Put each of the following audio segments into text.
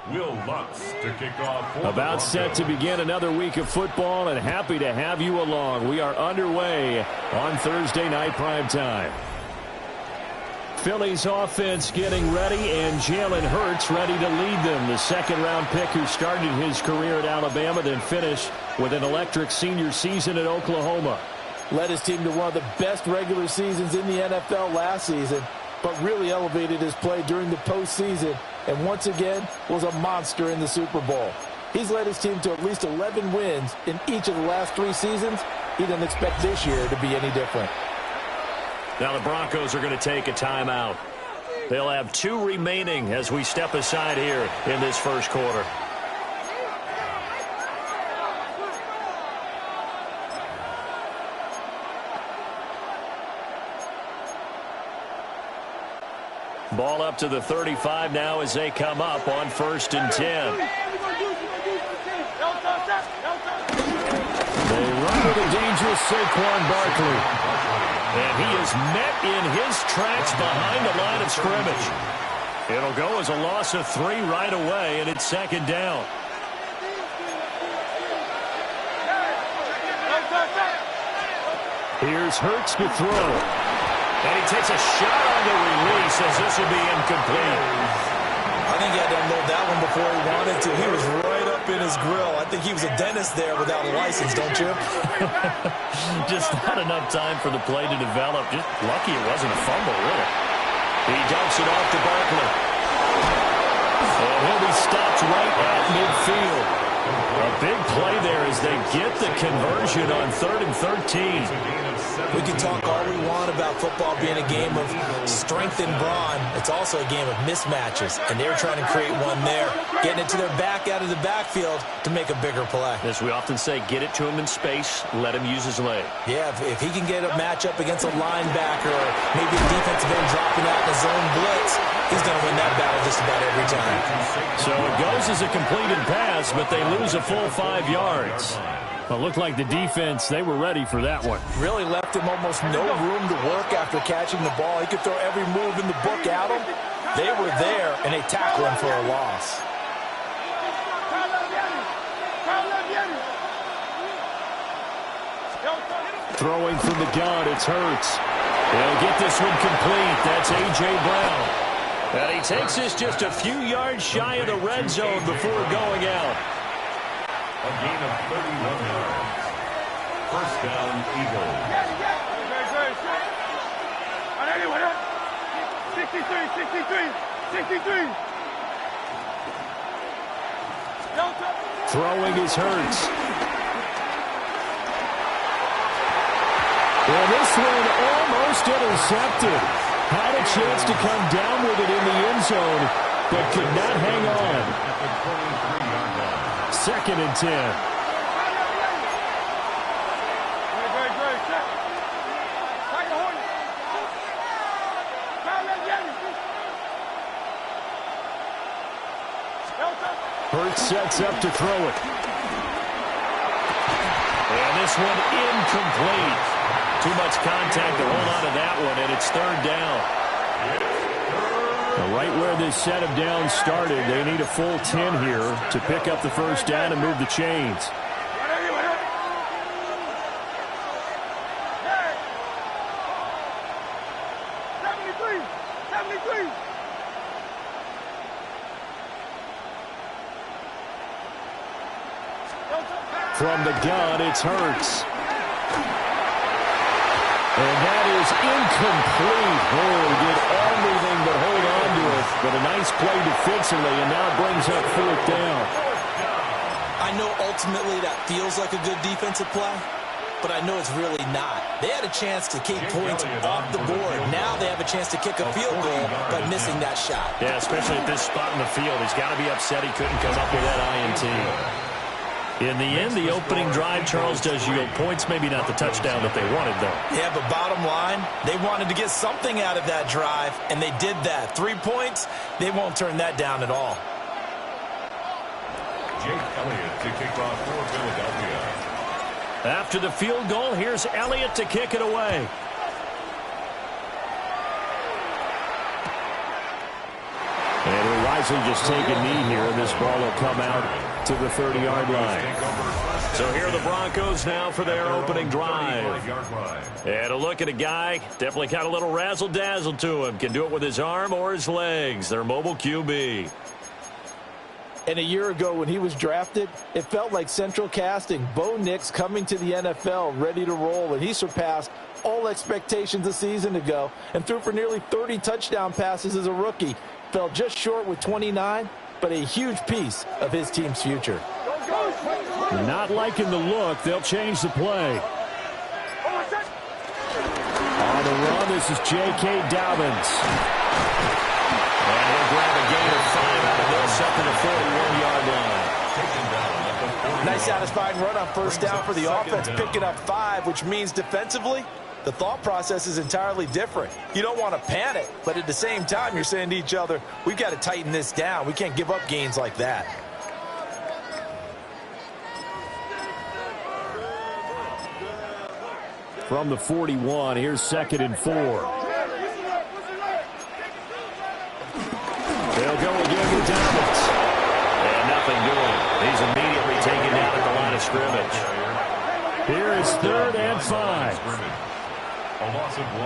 Will Lutz to kick off. About set to begin another week of football, and happy to have you along. We are underway on Thursday night prime time. Philly's offense getting ready, and Jalen Hurts ready to lead them. The second-round pick who started his career at Alabama, then finished with an electric senior season at Oklahoma. Led his team to one of the best regular seasons in the NFL last season, but really elevated his play during the postseason, and once again was a monster in the Super Bowl. He's led his team to at least 11 wins in each of the last 3 seasons. He didn't expect this year to be any different. Now the Broncos are going to take a timeout. They'll have 2 remaining as we step aside here in this first quarter. Ball up to the 35 now as they come up on 1st and 10. They run with a dangerous Saquon Barkley. And he is met in his tracks behind the line of scrimmage. It'll go as a loss of 3 right away, and it's 2nd down. Here's Hurts to throw. And he takes a shot on the release as this will be incomplete. I think he had to unload that one before he wanted to. He was right up in his grill. I think he was a dentist there without a license, don't you? Just not enough time for the play to develop. Just lucky it wasn't a fumble, really. He dumps it off to Barkley. And he'll be stopped right at midfield. A big play there as they get the conversion on 3rd and 13. We can talk all we want about football being a game of strength and brawn. It's also a game of mismatches, and they're trying to create one there, getting it to their back out of the backfield to make a bigger play. As we often say, get it to him in space, let him use his leg. Yeah, if he can get a matchup against a linebacker or maybe a defensive end dropping out in a zone blitz, he's going to win that battle just about every time. So it goes as a completed pass, but they lose a full 5 yards. Well, it looked like the defense, they were ready for that one. Really left him almost no room to work after catching the ball. He could throw every move in the book at him. They were there, and they tackled him for a loss. Throwing from the gun, it's Hurts. They'll get this one complete. That's A.J. Brown. And he takes this just a few yards shy of the red zone before going out. A gain of 31 yards. 1st down, Eagles. 63. Throwing is Hurts. Well, this one almost intercepted. Had a chance to come down with it in the end zone, but could not hang on. 2nd and 10. Hurts sets up to throw it. And this one incomplete. Too much contact to hold on to that one, and it's 3rd down. Right where this set of downs started, they need a full 10 here to pick up the 1st down and move the chains. From the gun, it's Hurts. And that is incomplete. Oh, did everything but hold on to it. But a nice play defensively, and now it brings up 4th down. I know ultimately that feels like a good defensive play, but I know it's really not. They had a chance to kick points off the board. Now they have a chance to kick a field goal by missing that shot. Yeah, especially at this spot in the field. He's got to be upset he couldn't come up with that INT. In the end, the opening drive, Charles, does yield points. Maybe not the touchdown that they wanted, though. Yeah, but bottom line, they wanted to get something out of that drive, and they did that. 3 points, they won't turn that down at all. Jake Elliott to kick off for Philadelphia. After the field goal, here's Elliott to kick it away. And he'll wisely just take a knee here, and this ball will come out to the 30-yard line. So here are the Broncos now for their opening drive. And a look at a guy, definitely got a little razzle-dazzle to him. Can do it with his arm or his legs. Their mobile QB. And a year ago when he was drafted, it felt like central casting. Bo Nix coming to the NFL ready to roll, and he surpassed all expectations a season ago and threw for nearly 30 touchdown passes as a rookie. Fell just short with 29, but a huge piece of his team's future. Not liking the look. They'll change the play. On the run, this is J.K. Dobbins. And he'll grab a gain of 5 out of this up to the 41-yard line. Nice satisfying run on first down for the offense, picking up 5, which means defensively, the thought process is entirely different. You don't want to panic, but at the same time, you're saying to each other, we've got to tighten this down. We can't give up gains like that. From the 41, here's 2nd and 4. They'll go again with Dobbins. And nothing doing. He's immediately taken down at the line of scrimmage. Here is 3rd and 5. A loss of 1.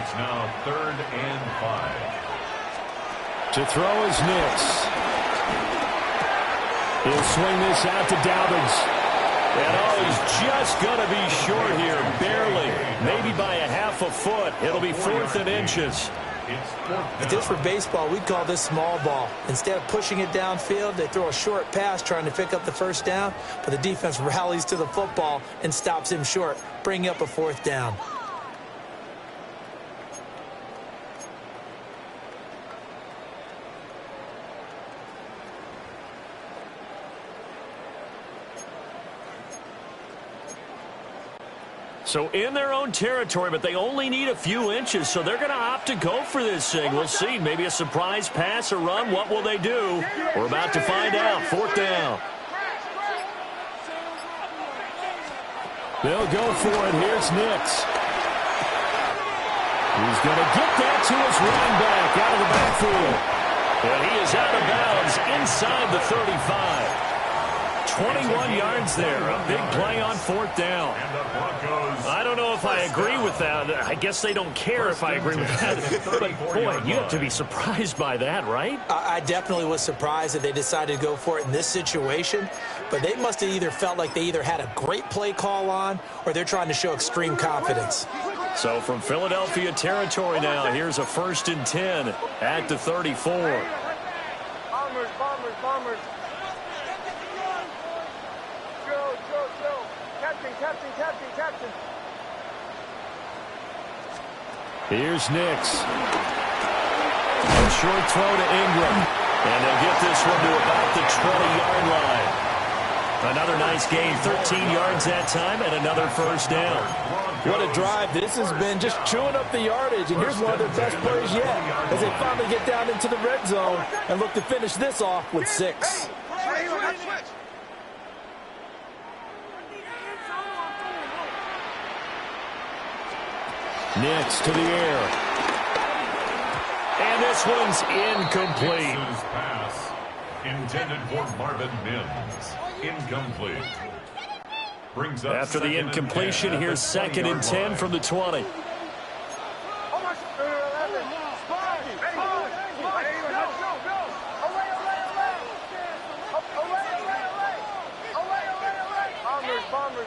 It's now 3rd and 5. To throw is Nix. He'll swing this out to Dobbins. And he's just going to be short here, barely, maybe by a half a foot. It'll be 4th and inches. If this were baseball, we'd call this small ball. Instead of pushing it downfield, they throw a short pass trying to pick up the first down, but the defense rallies to the football and stops him short, bringing up a 4th down. So in their own territory, but they only need a few inches, so they're going to opt to go for this thing. We'll see. Maybe a surprise pass or run. What will they do? We're about to find out. 4th down. They'll go for it. Here's Nix. He's going to get that to his running back out of the backfield. And he is out of bounds inside the 35. 21 yards there. A big play on 4th down. I don't know if I agree with that. I guess they don't care if I agree with that. But, boy, you have to be surprised by that, right? I definitely was surprised that they decided to go for it in this situation. But they must have either felt like they either had a great play call on or they're trying to show extreme confidence. So from Philadelphia territory now, here's a 1st and 10 at the 34. Bombers. Captain. Here's Nix. A short throw to Ingram. And they'll get this one to about the 20-yard line. Another nice gain, 13 yards that time, and another 1st down. What a drive. This has been just chewing up the yardage, and here's one of their best plays yet as they finally get down into the red zone and look to finish this off with 6. Nix to the air. And this one's incomplete. Nix's pass intended for Marvin Mims. Incomplete. Brings up after the incompletion, here's 2nd and 10 from the 20.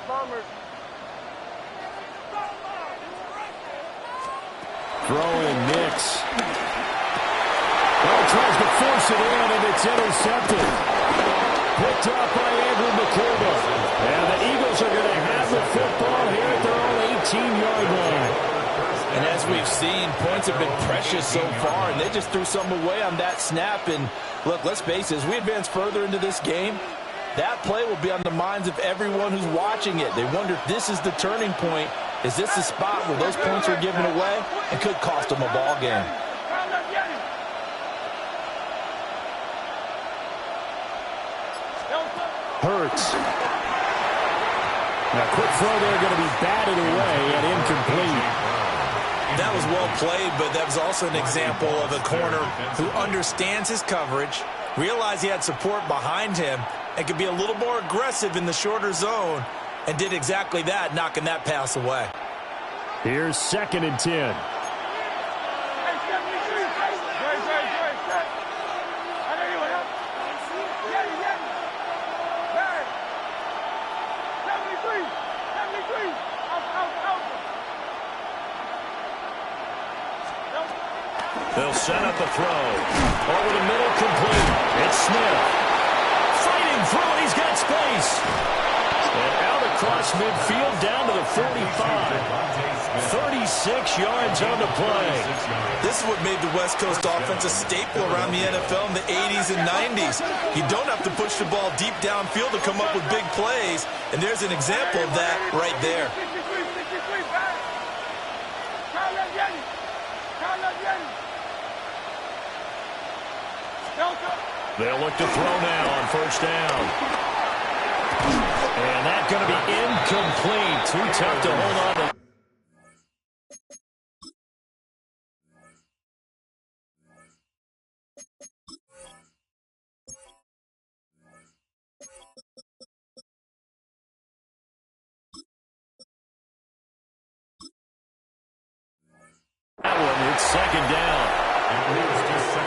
Bombers. Throwing Nix. Well, tries to force it in, and it's intercepted. Picked up by Andrew McCurva. And the Eagles are going to have the football here at their own 18-yard line. And as we've seen, points have been precious so far, and they just threw some away on that snap. And look, let's face it, as we advance further into this game, that play will be on the minds of everyone who's watching it. They wonder if this is the turning point. Is this the spot where those points are given away and could cost them a ball game? Hurts. Now, quick throw there, going to be batted away and incomplete. That was well played, but that was also an example of a corner who understands his coverage, realized he had support behind him, and could be a little more aggressive in the shorter zone, and did exactly that, knocking that pass away. Here's 2nd and 10. They'll set up a throw. Over the middle, complete. It's Smith. Fighting through it. He's got space. And out across midfield down to the 45. 36 yards on the play. This is what made the West Coast offense a staple around the NFL in the 80s and 90s. You don't have to push the ball deep downfield to come up with big plays, and there's an example of that right there. They'll look to throw now on 1st down. And that's going to be incomplete. Too tough to hold on to. That one, it's 2nd down.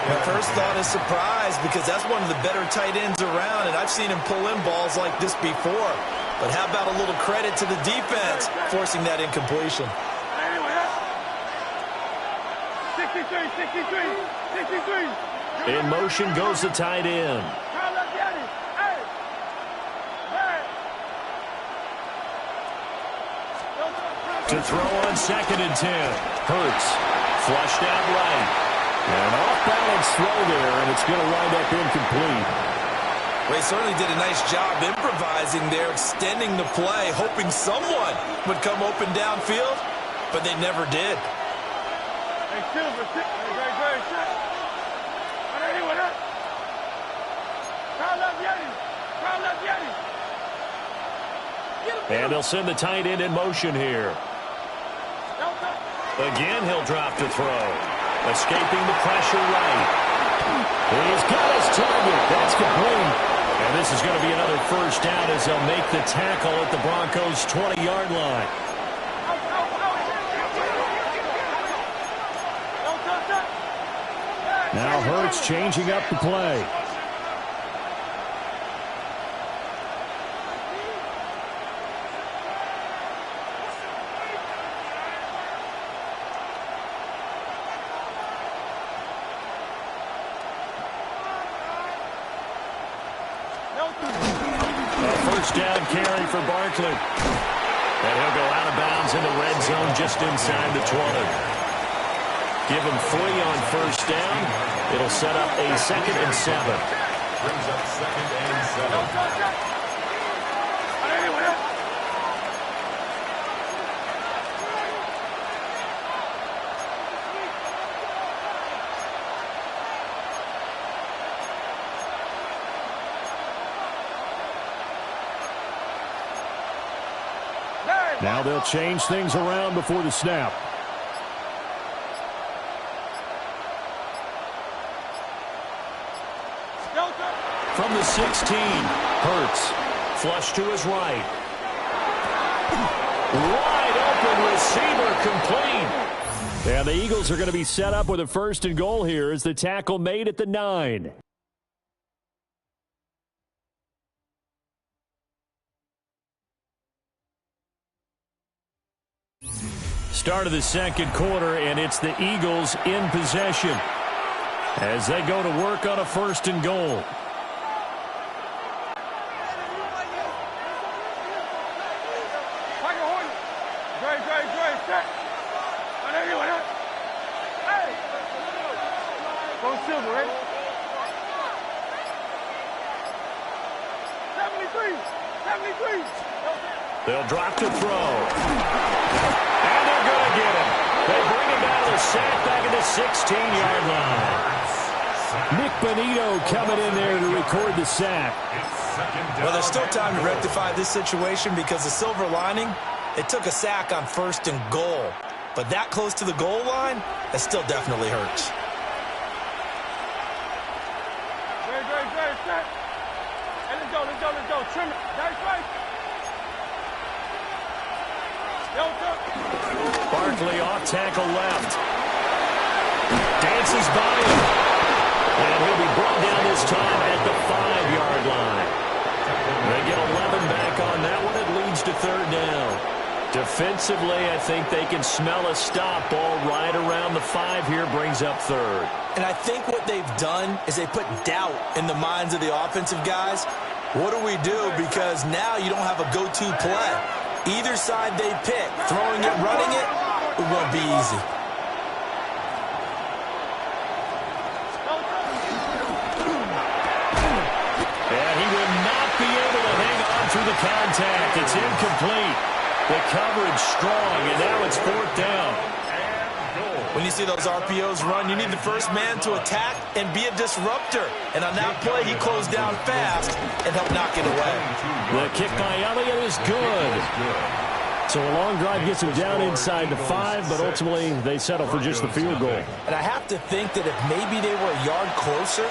My first thought is surprise, because that's one of the better tight ends around, and I've seen him pull in balls like this before. But how about a little credit to the defense forcing that incompletion? 63. In motion goes the tight end. To throw on 2nd and 10. Hurts. Flushed out right. An off-balance throw there, and it's going to wind up incomplete. Well, he certainly did a nice job improvising there, extending the play, hoping someone would come open downfield, but they never did. And they'll send the tight end in motion here. Again, he'll drop to throw. Escaping the pressure right. He's got his target. That's complete. And this is going to be another 1st down as they'll make the tackle at the Broncos' 20-yard line. Now Hurts changing up the play. Down carry for Barkley. And he'll go out of bounds in the red zone just inside the 20. Give him 3 on 1st down. It'll set up a 2nd and 7. Brings up 2nd and 7. Now they'll change things around before the snap. From the 16, Hurts. Flush to his right. Wide open receiver, complete. And the Eagles are going to be set up with a 1st and goal here as the tackle made at the 9. Start of the 2nd quarter, and it's the Eagles in possession as they go to work on a 1st and goal. They'll drop to throw. And they're going to get him. They bring him down to the sack back at the 16-yard line. Nick Bonito coming in there to record the sack. Well, there's still time to rectify this situation because the silver lining, it took a sack on 1st and goal. But that close to the goal line, that still definitely hurts. Great, set. Hey, let's go. Trim it. That's right. Barkley off tackle left. Dances by him. And he'll be brought down this time at the 5-yard line. They get 11 back on that one. It leads to third down. Defensively, I think they can smell a stop. Ball right around the 5 here, brings up third. And I think what they've done is they put doubt in the minds of the offensive guys. What do we do? Because now you don't have a go-to play. Either side they pick, throwing it, running it, it won't be easy. And he will not be able to hang on through the contact. It's incomplete. The coverage strong, and now it's fourth down. When you see those RPOs run, you need the first man to attack and be a disruptor. And on that play, he closed down fast and helped knock it away. The kick by Elliott is good. So a long drive gets him down inside the 5, but ultimately they settle for just the field goal. And I have to think that if maybe they were a yard closer,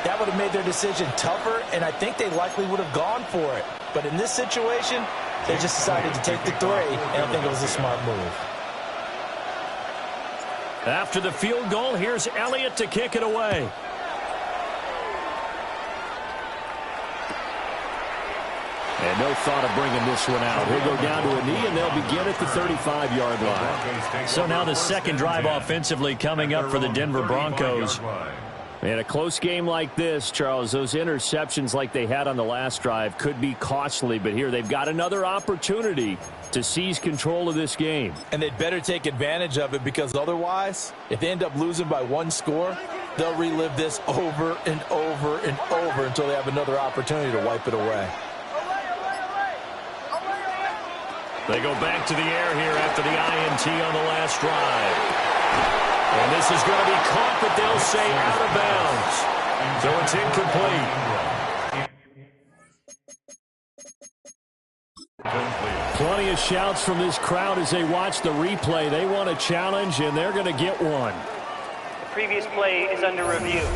that would have made their decision tougher, and I think they likely would have gone for it. But in this situation, they just decided to take the 3, and I think it was a smart move. After the field goal, here's Elliott to kick it away. And no thought of bringing this one out. He'll go down to a knee, and they'll begin at the 35-yard line. So now the second drive offensively coming up for the Denver Broncos. In a close game like this, Charles, those interceptions like they had on the last drive could be costly, but here they've got another opportunity to seize control of this game. And they'd better take advantage of it, because otherwise, if they end up losing by 1 score, they'll relive this over and over and over until they have another opportunity to wipe it away. They go back to the air here after the INT on the last drive. And this is going to be caught, but they'll say out of bounds. So it's incomplete. Plenty of shouts from this crowd as they watch the replay. They want a challenge, and they're going to get one. The previous play is under review.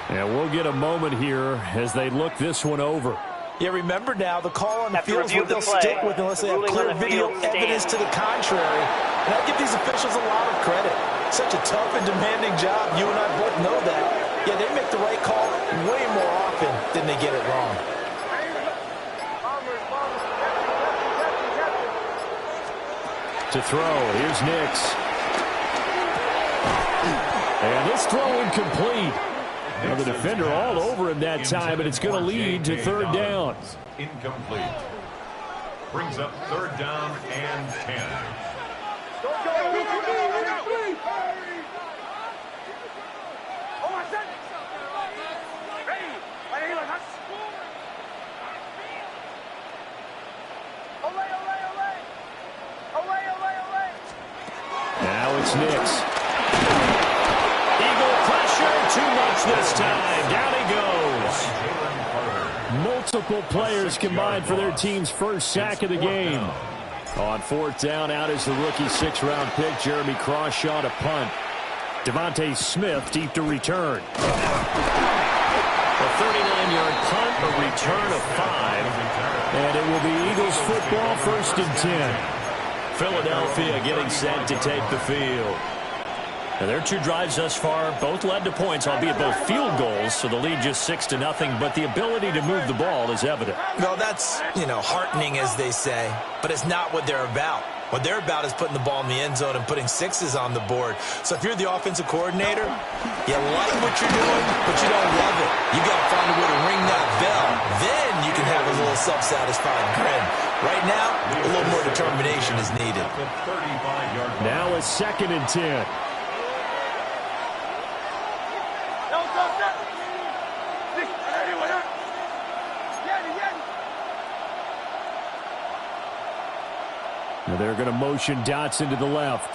And we'll get a moment here as they look this one over. Yeah, remember now, the call on the field is what they'll stick with unless they have clear video evidence to the contrary. And I give these officials a lot of credit. Such a tough and demanding job. You and I both know that. Yeah, they make the right call way more often than they get it wrong. To throw, here's Nix. And this throw incomplete. Now the defender all over him that time, and it's going to lead to third down. Incomplete. Brings up third down and 10. Now it's Nix. Eagle pressure, too much this time. Down he goes. Multiple players combined for their team's first sack of the game. On fourth down, out is the rookie 6th-round pick, Jeremy Crawshaw, to punt. Devontae Smith deep to return. A 39-yard punt, a return of 5. And it will be Eagles football, 1st and 10. Philadelphia getting set to take the field. Now their 2 drives thus far both led to points, albeit both field goals, so the lead just 6-0, but the ability to move the ball is evident. Well, that's, heartening, as they say, but it's not what they're about. What they're about is putting the ball in the end zone and putting 6s on the board. So if you're the offensive coordinator, you like what you're doing, but you don't love it. You got to find a way to ring that bell. Then you can have a little self-satisfied grin. Right now, a little more determination is needed. Now it's 2nd and 10. Now they're going to motion Dotson to the left.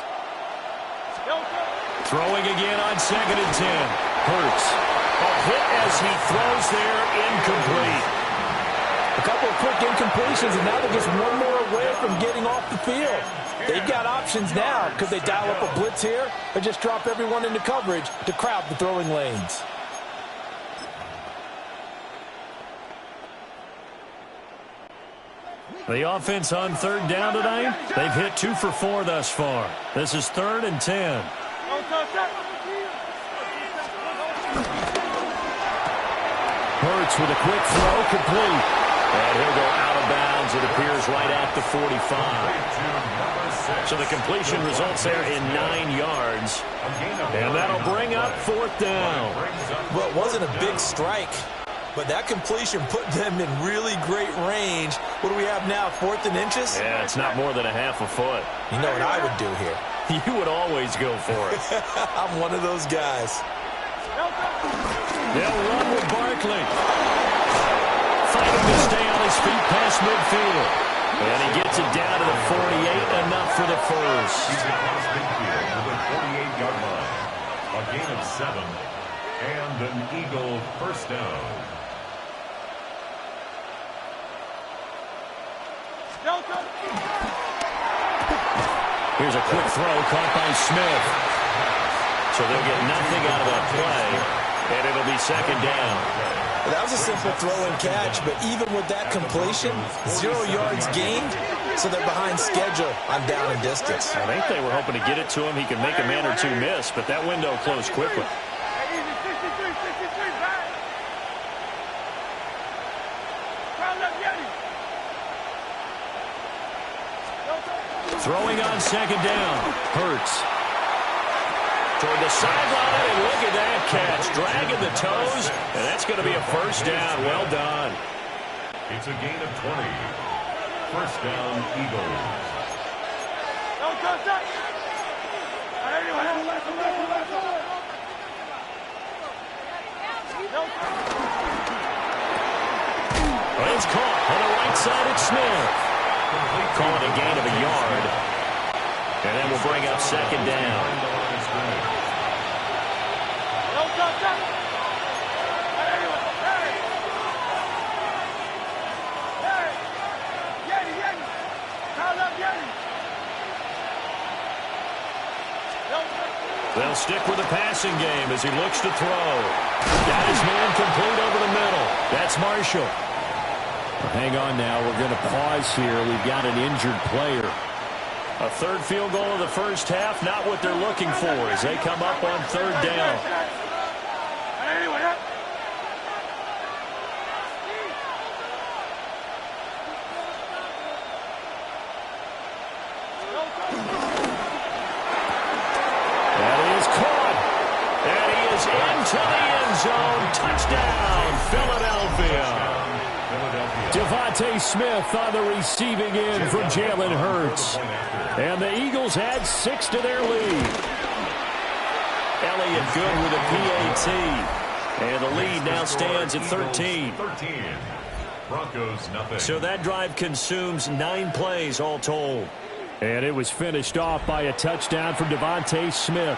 Throwing again on 2nd and 10. Hurts. A hit as he throws there, incomplete. A couple of quick incompletions, and now they're just one more away from getting off the field. They've got options now. Could they dial up a blitz here or just drop everyone into coverage to crowd the throwing lanes? The offense on third down tonight, they've hit 2 for 4 thus far. This is 3rd and 10. Hurts with a quick throw, complete. And he'll go out of bounds, it appears, right at the 45. So the completion results there in 9 yards. And that'll bring up 4th down. Well, it wasn't a big strike, but that completion put them in really great range. What do we have now, 4th and inches? Yeah, it's not more than a half a foot. You know what I would do here? You would always go for it. I'm one of those guys. They'll run with Barkley. Fighting to stay on his feet past midfield. And he gets it down to the 48, enough for the first. He's across midfield to the 48-yard line. A gain of 7 and an Eagle first down. Here's a quick throw caught by Smith. So they'll get nothing out of that play, and it'll be 2nd down. That was a simple throw and catch, but even with that completion, 0 yards gained, so they're behind schedule on down and distance. I think they were hoping to get it to him. He could make a man or two miss, but that window closed quickly. Throwing on 2nd down. Hurts. Toward the sideline, and look at that catch. Dragging the toes, and that's going to be a first down. Well done. It's a gain of 20. First down, Eagles. Well, it's caught on the right side at Smith. Call it a gain of a yard. And then we'll bring up 2nd down. They'll stick with the passing game as he looks to throw. Got his man complete over the middle. That's Marshall. Hang on now. We're going to pause here. We've got an injured player. A 3rd field goal of the first half, not what they're looking for as they come up on 3rd down. That is caught. And he is into the end zone. Touchdown, Philadelphia. Devontae Smith on the receiving end from Jalen Hurts. And the Eagles add 6 to their lead. Elliott good with a PAT. And the lead now stands at 13. Broncos nothing. So that drive consumes 9 plays all told. And it was finished off by a touchdown from Devontae Smith.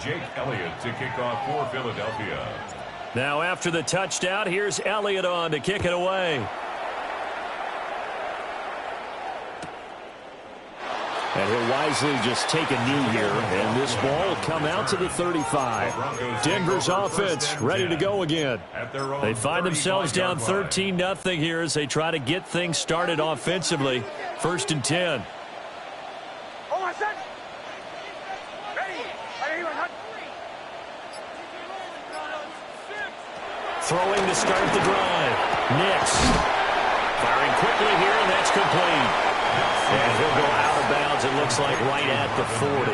Jake Elliott to kick off for Philadelphia. Now after the touchdown, here's Elliott on to kick it away. And he'll wisely just take a knee here, and this ball will come out to the 35. Denver's offense ready to go again. They find themselves down 13-0 here as they try to get things started offensively. 1st and 10. Throwing to start the drive. Nix. Firing quickly here, and that's complete. And he'll go out of bounds, it looks like, right at the 40.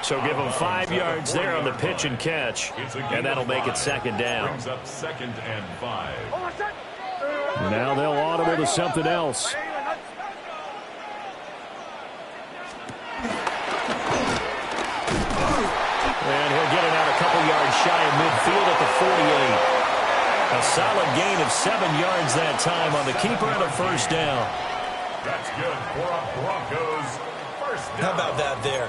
So give him 5 yards there on the pitch and catch, and that'll make it 2nd down. Brings up 2nd and 5. Now they'll audible to something else. And he'll get it out a couple yards shy of midfield at the 48. A solid gain of 7 yards that time on the keeper and a first down. That's good for a Broncos first down. How about that there?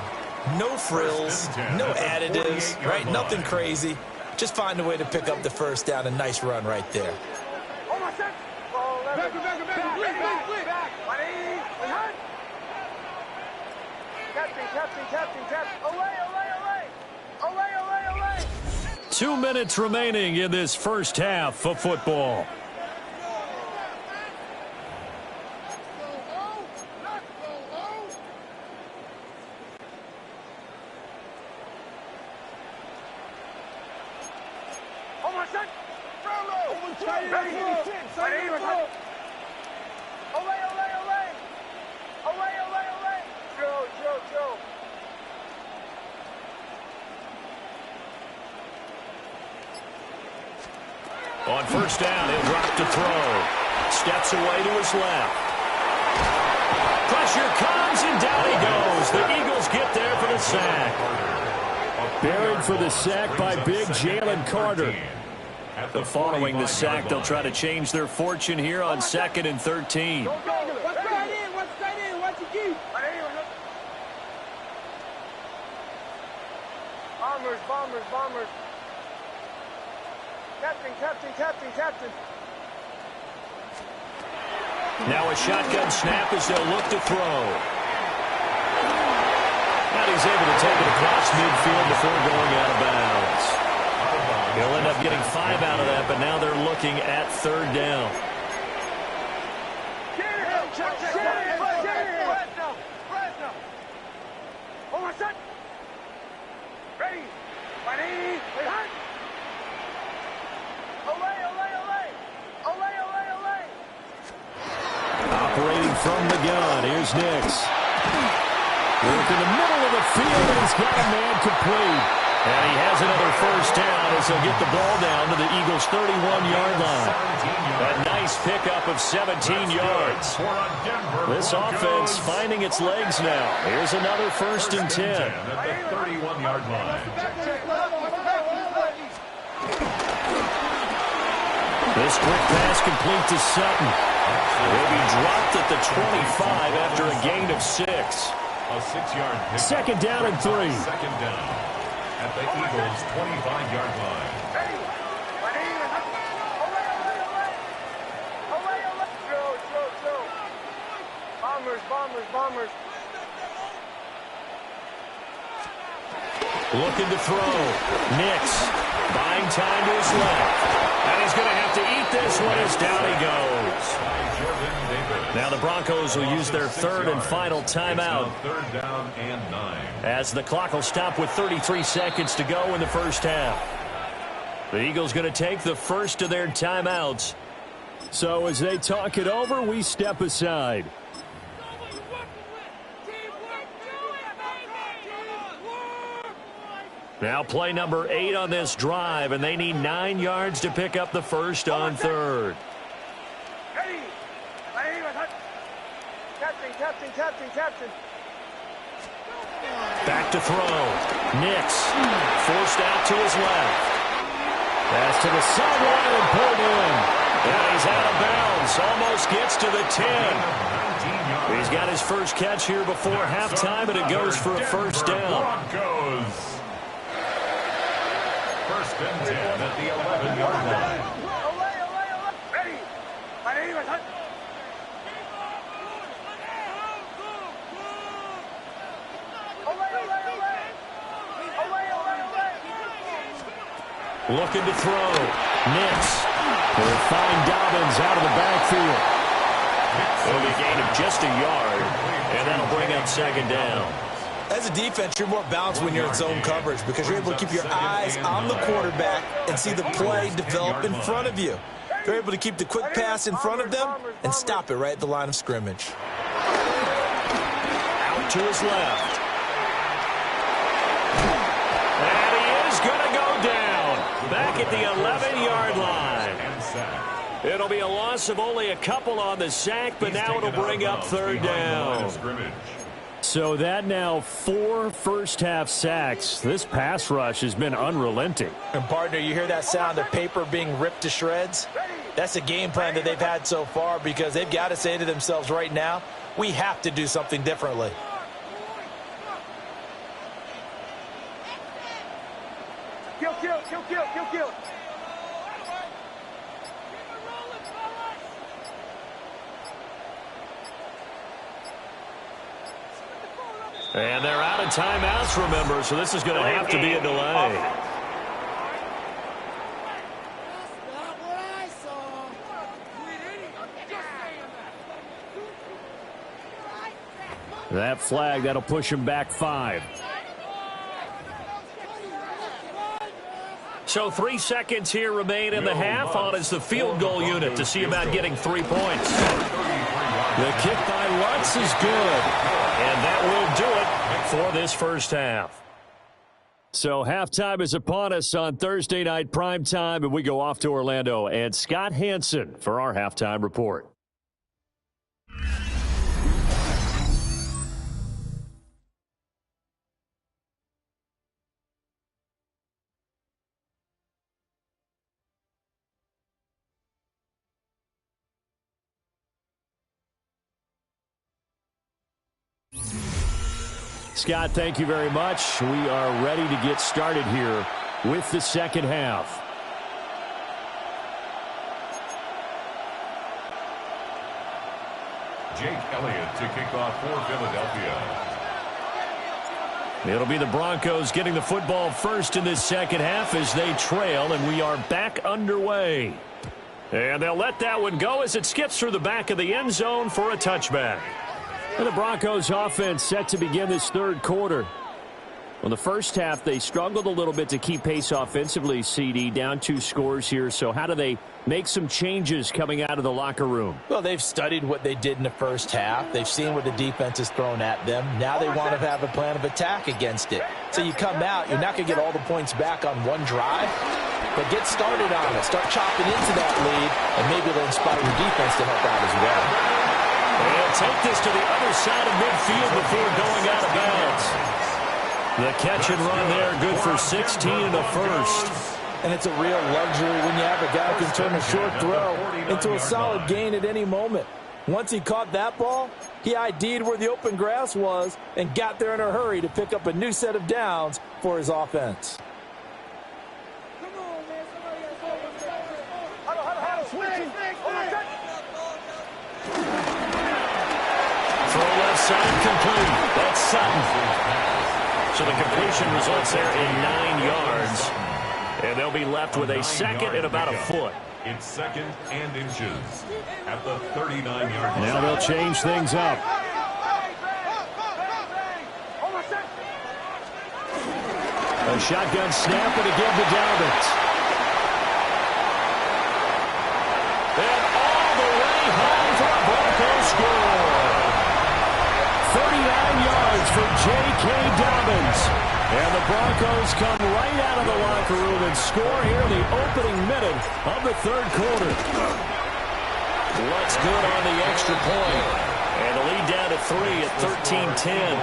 No frills, no additives, right? Nothing crazy. Just find a way to pick up the first down. A nice run right there. Away. 2 minutes remaining in this first half of football. On first down, he'll drop to throw. Steps away to his left. Pressure comes, and down he goes. The Eagles get there for the sack. Buried for the sack by big Jalen Carter. Following the sack, they'll try to change their fortune here on 2nd and 13. Bombers. Captain. Now a shotgun snap as they'll look to throw. And he's able to take it across midfield before going out of bounds. He'll end up getting 5 out of that, but now they're looking at 3rd down. Operating from the gun, here's Nix. Work in the middle of the field, and he's got a man complete. And he has another first down as he'll get the ball down to the Eagles' 31-yard line. A nice pickup of 17 yards. This offense finding its legs now. Here's another 1st and 10. At the 31-yard line. This quick pass complete to Sutton. He'll be dropped at the 25 after a gain of 6. A 6-yard pickup. 2nd down and 3. 2nd down at the Eagles' 25-yard line. Bombers. Looking to throw. Nix buying time to his left. And he's going to have to eat this one as down he goes. Now the Broncos will use their 3rd and final timeout. 3rd down and 9. As the clock will stop with 33 seconds to go in the first half. The Eagles going to take the first of their timeouts. So as they talk it over, we step aside. Now play number 8 on this drive, and they need 9 yards to pick up the first on 3rd. Captain. Back to throw. Nix forced out to his left. Pass to the sideline and pulled in. And he's out of bounds. Almost gets to the 10. He's got his first catch here before halftime, and it goes for a first down. Broncos. 1st and 10 at the 11-yard line. Looking to throw. Nix. They'll find Dobbins out of the backfield. It'll be a gain of just a yard, and that'll bring up 2nd down. As a defense, you're more balanced when you're in zone coverage because you're able to keep your eyes on the quarterback and see the play develop in front of you. You're able to keep the quick pass in front of them and stop it right at the line of scrimmage. Out to his left. And he is going to go down. Back at the 11-yard line. It'll be a loss of only a couple on the sack, but now it'll bring up 3rd down. So that now 4 first-half sacks. This pass rush has been unrelenting. And, partner, you hear that sound of paper being ripped to shreds? That's the game plan that they've had so far because they've got to say to themselves right now, we have to do something differently. Kill. And they're out of timeouts, remember, so this is going to have to be a delay. That flag, that'll push him back 5. So 3 seconds here remain in the half on as the field goal unit to see about getting 3 points. The kick by Lutz is good. And that will do it for this first half. So halftime is upon us on Thursday night primetime, and we go off to Orlando. And Scott Hansen for our halftime report. Scott, thank you very much. We are ready to get started here with the second half. Jake Elliott to kick off for Philadelphia. It'll be the Broncos getting the football first in this second half as they trail, and we are back underway. And they'll let that one go as it skips through the back of the end zone for a touchback. And the Broncos offense set to begin this third quarter. Well, the first half, they struggled a little bit to keep pace offensively, CD, down 2 scores here. So how do they make some changes coming out of the locker room? Well, they've studied what they did in the first half. They've seen what the defense has thrown at them. Now they want to have a plan of attack against it. So you come out, you're not going to get all the points back on one drive, but get started on it. Start chopping into that lead, and maybe it'll inspire your defense to help out as well. They'll take this to the other side of midfield before going out of bounds. The catch and run there, good for 16 and a first. And it's a real luxury when you have a guy who can turn a short throw into a solid gain at any moment. Once he caught that ball, he ID'd where the open grass was and got there in a hurry to pick up a new set of downs for his offense. Side complete. That's Sutton. So the completion results there in 9 yards. And they'll be left with a second and about a foot. It's second and inches at the 39-yard line. Now they'll change things up. A shotgun snap and again to Dalvin. And all the way home for a Broncos score. 39 yards for J.K. Dobbins. And the Broncos come right out of the locker room and score here in the opening minute of the third quarter. Lutz good on the extra point. And the lead down to 3 at 13-10.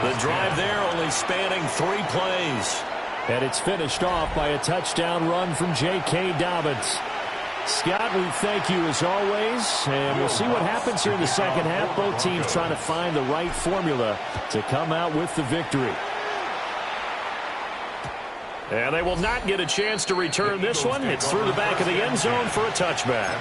The drive there only spanning 3 plays. And it's finished off by a touchdown run from J.K. Dobbins. Scott, we thank you as always, and we'll see what happens here in the second half. Both teams trying to find the right formula to come out with the victory. And they will not get a chance to return this one. It's through the back of the end zone for a touchback.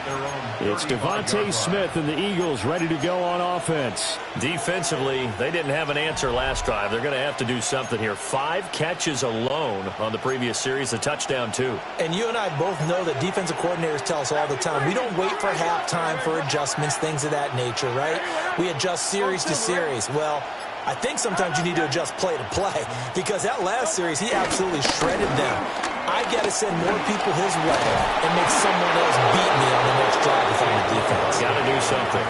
It's Devontae Smith and the Eagles ready to go on offense. Defensively, they didn't have an answer last drive. They're going to have to do something here. 5 catches alone on the previous series, a touchdown too. And you and I both know that defensive coordinators tell us all the time, we don't wait for halftime for adjustments, things of that nature, right? We adjust series to series. Well, I think sometimes you need to adjust play to play because that last series, he absolutely shredded them. I got to send more people his way and make someone else beat me on the next drive if I'm the defense. Got to do something.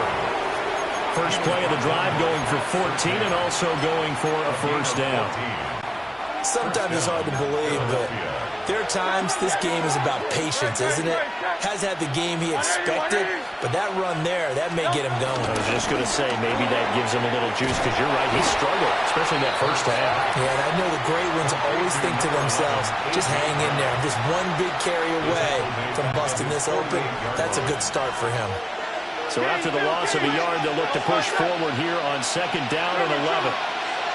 First play of the drive going for 14 and also going for a first down. Sometimes it's hard to believe, but There are times this game is about patience, isn't it? Has had the game he expected, but that run there, that may get him going. I was just going to say, maybe that gives him a little juice, because you're right, he struggled, especially in that first half. Yeah, and I know the great ones always think to themselves, just hang in there. I'm just one big carry away from busting this open. That's a good start for him. So after the loss of a yard, they'll look to push forward here on 2nd down and 11.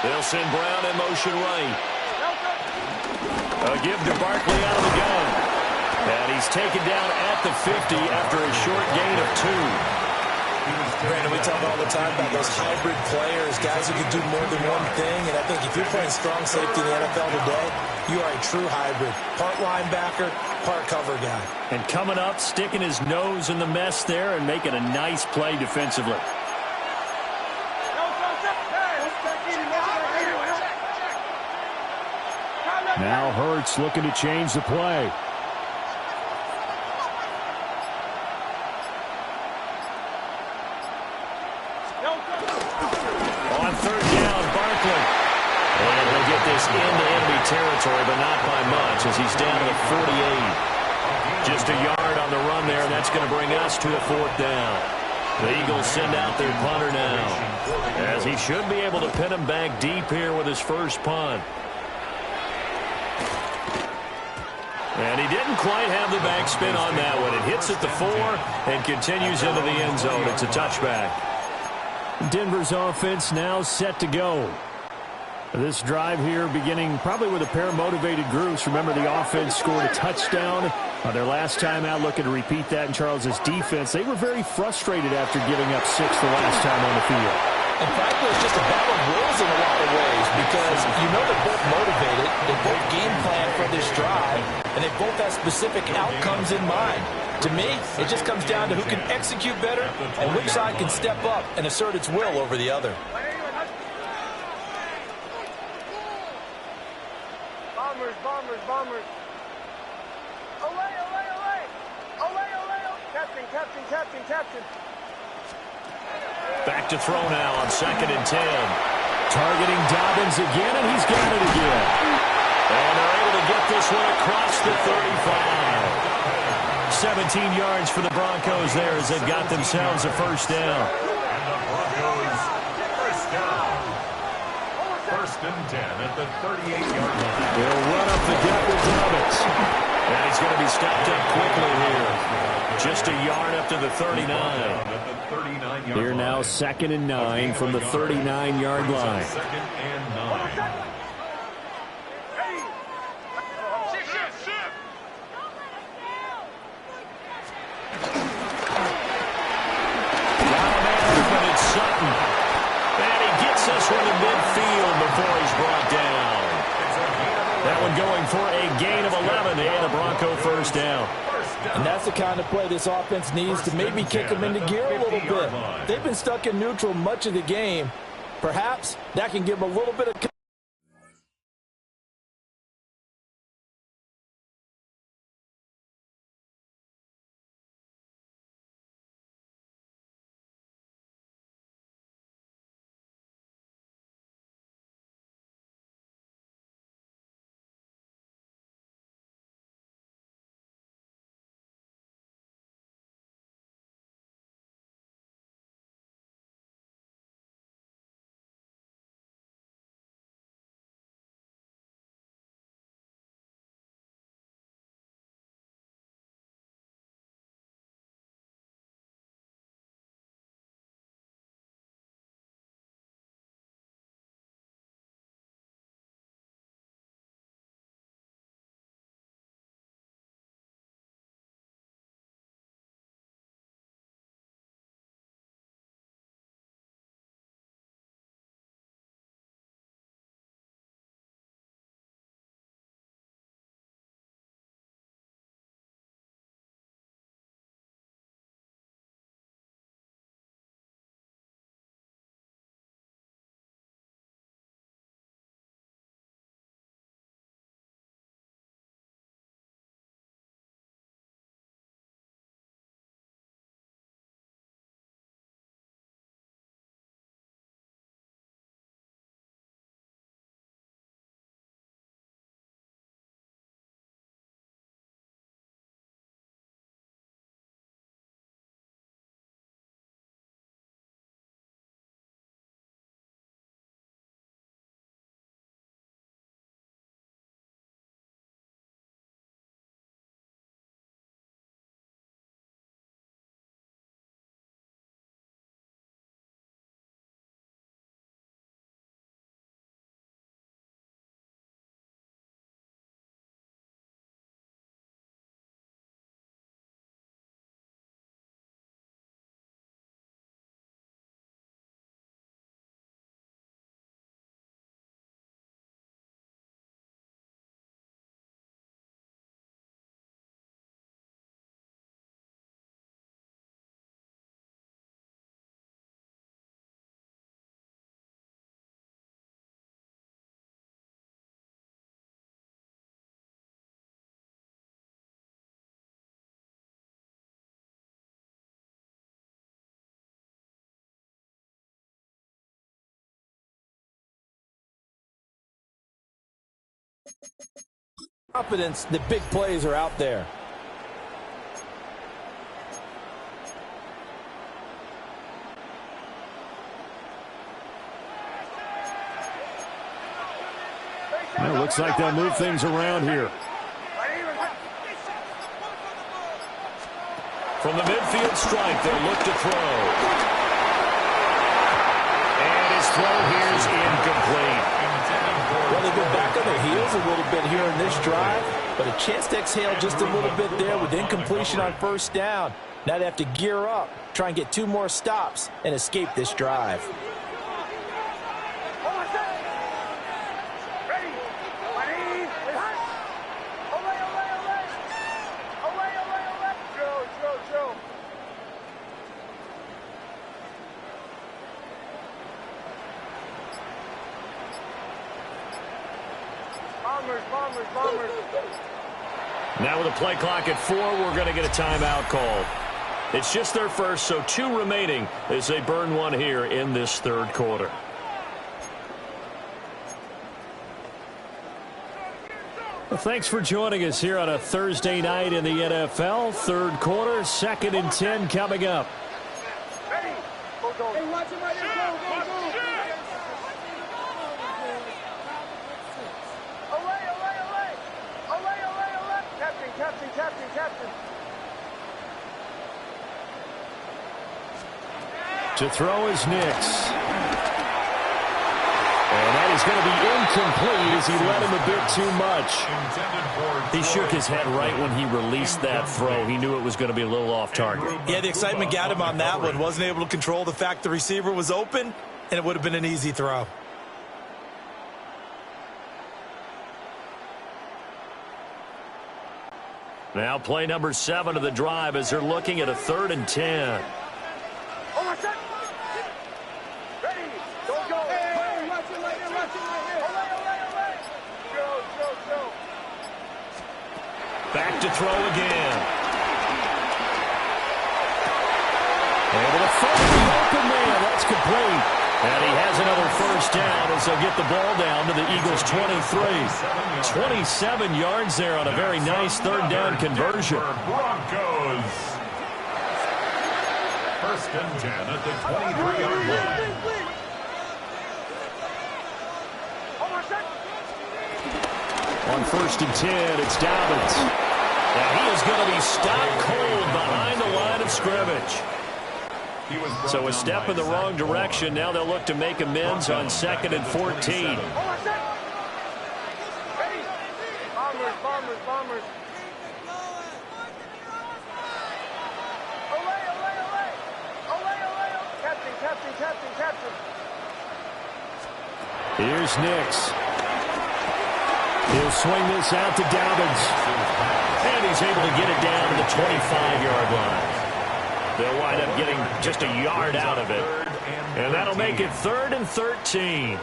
They'll send Brown in motion right. A give to Barkley out of the gun. And he's taken down at the 50 after a short gain of 2. Brandon, we talk all the time about those hybrid players, guys who can do more than one thing. And I think if you're playing strong safety in the NFL today, you are a true hybrid. Part linebacker, part cover guy. And coming up, sticking his nose in the mess there and making a nice play defensively. Now Hurts looking to change the play. On 3rd down, Barkley. And he'll get this into enemy territory, but not by much as he's down to the 48. Just a yard on the run there, and that's going to bring us to a 4th down. The Eagles send out their punter now, as he should be able to pin him back deep here with his first punt. And he didn't quite have the backspin on that one. It hits at the 4 and continues into the end zone. It's a touchback. Denver's offense now set to go. This drive here beginning probably with a pair of motivated groups. Remember, the offense scored a touchdown their last time out. Looking to repeat that in Charles's defense. They were very frustrated after giving up 6 the last time on the field. And frankly, it's just a battle of wills in a lot of ways because you know they're both motivated, they both game plan for this drive, and they both have specific outcomes in mind. To me, it just comes down to who can execute better and which side can step up and assert its will over the other. Bombers. Away. Captain. Back to throw now on 2nd and 10. Targeting Dobbins again, and he's got it again. And they're able to get this one across the 35. 17 yards for the Broncos there as they've got themselves a 1st down. And the Broncos, 1st down. 1st and 10 at the 38-yard line. They'll run up the gut with Dobbins. And he's going to be stopped up quickly here. Just a yard up to the 39. Here now 2nd and 9 from the 39-yard line. 2nd and 9. Sutton. And he gets this one to midfield before he's brought down. That one going for a gain of 11 and a Bronco 1st down. And that's the kind of play this offense needs to maybe kick them into gear a little bit. They've been stuck in neutral much of the game. Perhaps that can give them a little bit of Confidence, the big plays are out there. Well, it looks like they'll move things around here. From the midfield stripe, they'll look to throw. And his throw here is incomplete. Well, they've been back on their heels a little bit here in this drive, but a chance to exhale just a little bit there with incompletion on first down. Now they have to gear up, try and get 2 more stops, and escape this drive. Now with a play clock at 4, we're going to get a timeout called. It's just their first, so 2 remaining as they burn one here in this third quarter. Well, thanks for joining us here on a Thursday night in the NFL. Third quarter, 2nd and 10 coming up. Hey, watch him right here. Go. Captain. To throw is Nix. And that is going to be incomplete as he led him a bit too much. He shook his head right when he released that throw. He knew it was going to be a little off target. Yeah, the excitement got him on that one. Wasn't able to control the fact the receiver was open, and it would have been an easy throw. Now play number 7 of the drive as they're looking at a 3rd and 10. Ready. Go. Hey, watch it right here. Go. Back to throw again. Able to find the open man. That's complete. And he has another first down as they'll get the ball down to the Eagles' 23. 27 yards there on a very nice 3rd down conversion. Broncos. 1st and 10 at the 23-yard line. On 1st and 10, it's Dobbins. And he is going to be stopped cold behind the line of scrimmage. So a step in the wrong direction. Now they'll look to make amends on 2nd and 14. Bombers. Captain. Here's Nix. He'll swing this out to Dobbins. And he's able to get it down to the 25-yard line. They'll wind up getting just a yard out of it. And that'll make it 3rd and 13.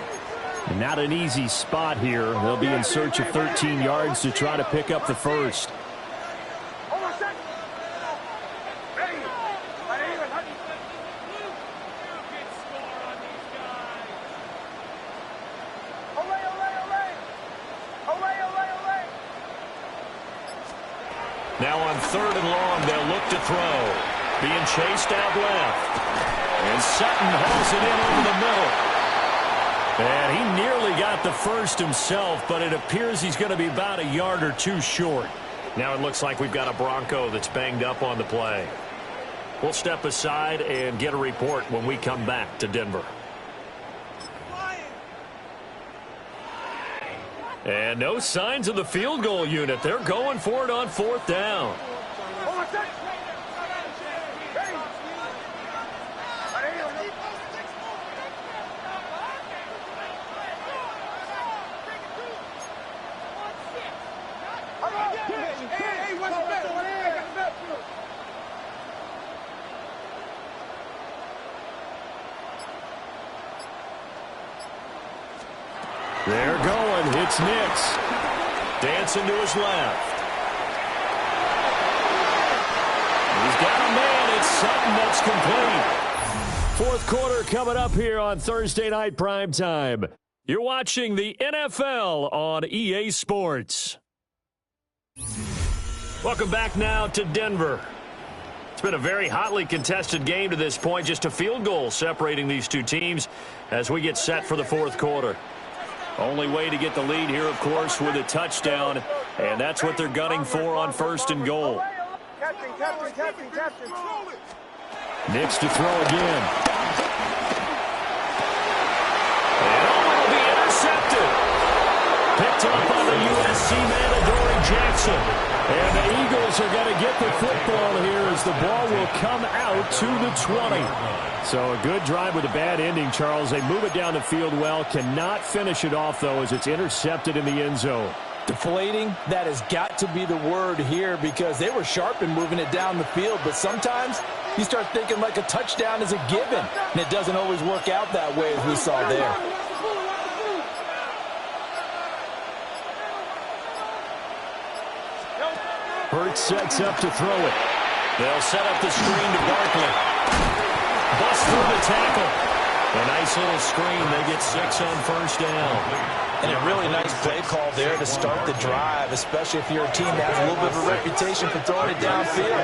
Not an easy spot here. They'll be in search of 13 yards to try to pick up the first. Now on 3rd and long, they'll look to throw. Being chased out left. And Sutton hauls it in over the middle. And he nearly got the first himself, but it appears he's going to be about a yard or 2 short. Now it looks like we've got a Bronco that's banged up on the play. We'll step aside and get a report when we come back to Denver. And no signs of the field goal unit. They're going for it on 4th down. They're going. It's Nix. Dancing to his left. He's got a man. It's Sutton. That's complete. 4th quarter coming up here on Thursday Night Primetime. You're watching the NFL on EA Sports. Welcome back now to Denver. It's been a very hotly contested game to this point. Just a field goal separating these two teams as we get set for the fourth quarter. Only way to get the lead here, of course, with a touchdown. And that's what they're gunning for on first and goal. Nix to throw again. And will be intercepted. Picked up by the USC man, Adoree Jackson. And the Eagles are going to get the football here as the ball will come out to the 20. So a good drive with a bad ending, Charles. They move it down the field well. Cannot finish it off, though, as it's intercepted in the end zone. Deflating, that has got to be the word here because they were sharp in moving it down the field. But sometimes you start thinking like a touchdown is a given. And it doesn't always work out that way as we saw there. Hurts sets up to throw it. They'll set up the screen to Barkley. Bust through the tackle. A nice little screen. They get 6 on first down. And a really nice play call there to start the drive, especially if you're a team that has a little bit of a reputation for throwing it downfield.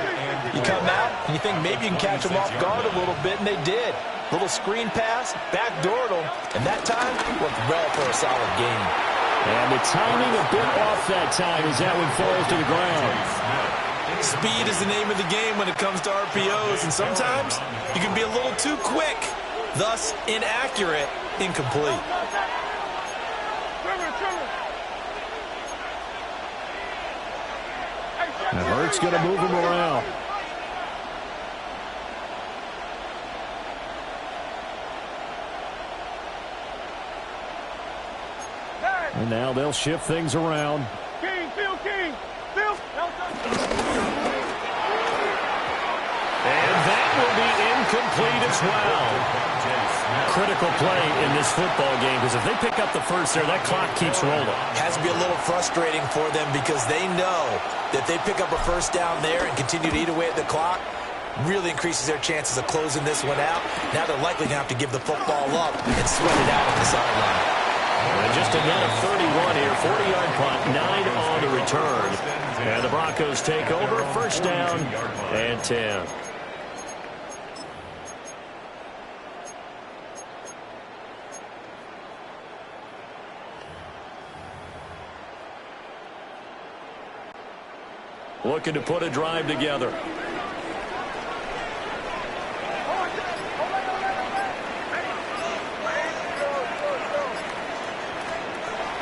You come out and you think maybe you can catch them off guard a little bit, and they did. Little screen pass, backdoored them, and that time worked well for a solid game. And the timing a bit off that time as that one falls to the ground. Speed is the name of the game when it comes to RPOs, and sometimes you can be a little too quick, thus inaccurate, incomplete. And Hurts going to move him around. And now they'll shift things around. King, Phil, King, Phil. And that will be incomplete as well. Critical play in this football game because if they pick up the first there, that clock keeps rolling. Has to be a little frustrating for them because they know that they pick up a first down there and continue to eat away at the clock, really increases their chances of closing this one out. Now they're likely going to have to give the football up and sweat it out on the sideline. And just another 31 here, 40-yard punt, 9 on the return. And the Broncos take over, first down and 10. Looking to put a drive together.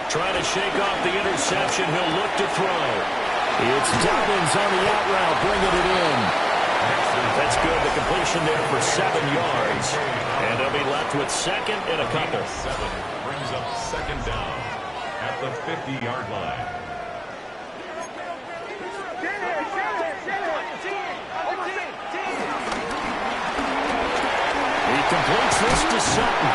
Trying to shake off the interception. He'll look to throw. It's Dobbins on the out route, bringing it in. That's good. The completion there for 7 yards. And they'll be left with second and a couple. 7 brings up second down at the 50-yard line. He completes this to Sutton.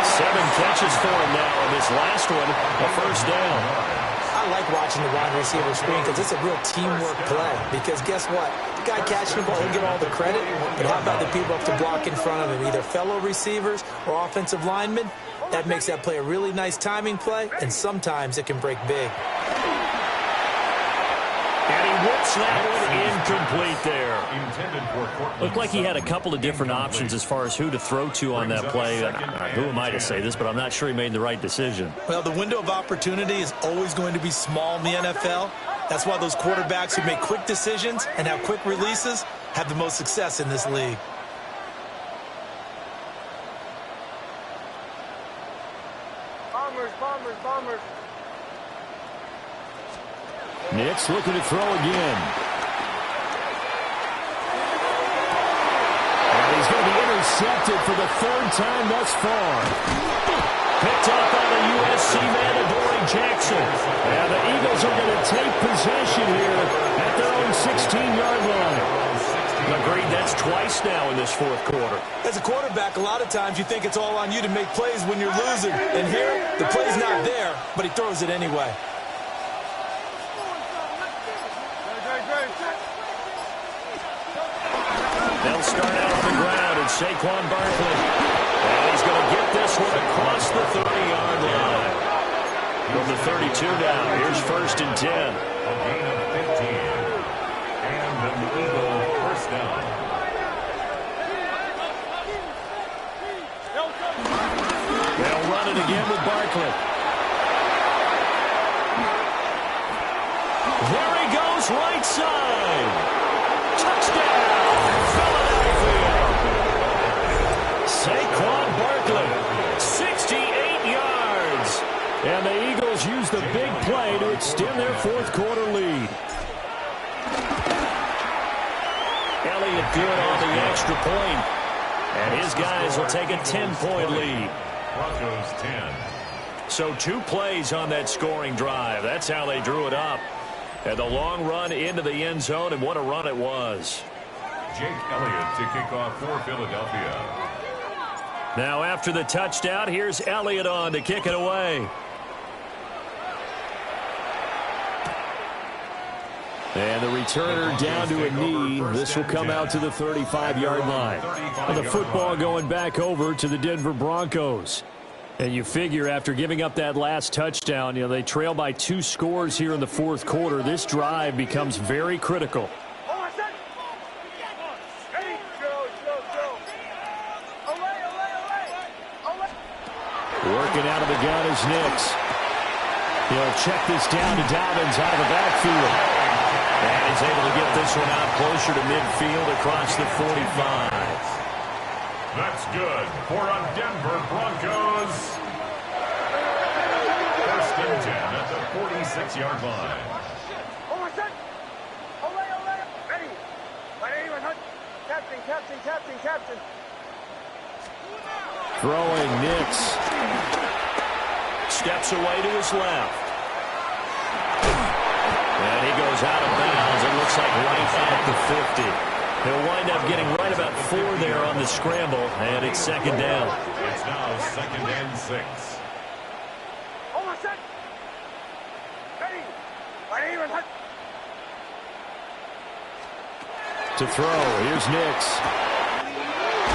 7 catches for him now, and this last one, a first down. I like watching the wide receiver screen because it's a real teamwork play. Because guess what? The guy catching the ball, he'll get all the credit. But how about the people up to block in front of him, either fellow receivers or offensive linemen? That makes that play a really nice timing play, and sometimes it can break big. And he whips that one incomplete there. Looked like he had a couple of different options as far as who to throw to on that play. Who am I to say this, but I'm not sure he made the right decision. Well, the window of opportunity is always going to be small in the NFL. That's why those quarterbacks who make quick decisions and have quick releases have the most success in this league. Bombers. Nix looking to throw again. And he's going to be intercepted for the 3rd time thus far. Picked up by the USC man, Adoree Jackson. And the Eagles are going to take possession here at their own 16-yard line. Agreed, that's twice now in this fourth quarter. As a quarterback, a lot of times you think it's all on you to make plays when you're losing. And here, the play's not there, but he throws it anyway. They'll start out on the ground, and Saquon Barkley. And he's going to get this one across the 30-yard line. From the 32 now, here's 1st and 10. A gain of 15. And an Eagle first down. They'll run it again with Barkley. There he goes, right side. Touchdown, Philadelphia. Saquon Barkley, 68 yards. And the Eagles use the big play to extend their 4th quarter lead. Elliott good on the extra point. And his guys will take a 10-point lead. Broncos 10. So 2 plays on that scoring drive. That's how they drew it up. And the long run into the end zone, and what a run it was. Jake Elliott to kick off for Philadelphia. Now after the touchdown, here's Elliott on to kick it away. And the returner down to a knee. This will come out to the 35-yard line. And the football going back over to the Denver Broncos. And you figure after giving up that last touchdown, they trail by 2 scores here in the 4th quarter. This drive becomes very critical. Working out of the gun is Nix. He'll check this down to Dobbins out of the backfield. And he's able to get this one out closer to midfield across the 45. That's good for a Denver Broncos. 1st and 10 at the 46-yard line. Captain. Throwing Nix. Steps away to his left. And he goes out of bounds. It looks like right at the 50. He'll wind up getting right about 4 there on the scramble, and it's 2nd down. It's now 2nd and 6. To throw, here's Nix.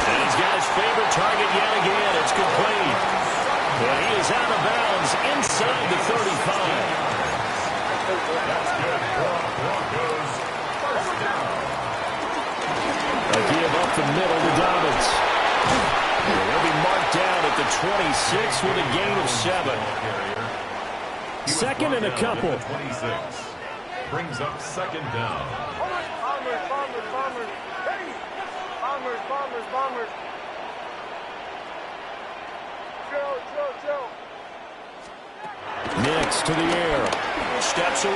And he's got his favorite target yet again. It's complete. But he is out of bounds inside the 35. That's good for Broncos. First down. A give up the middle to Dobbins. He'll be marked down at the 26 with a gain of 7. 2nd and a couple. 26 brings up 2nd down. Bombers. Joe. Nix to the air. Steps away.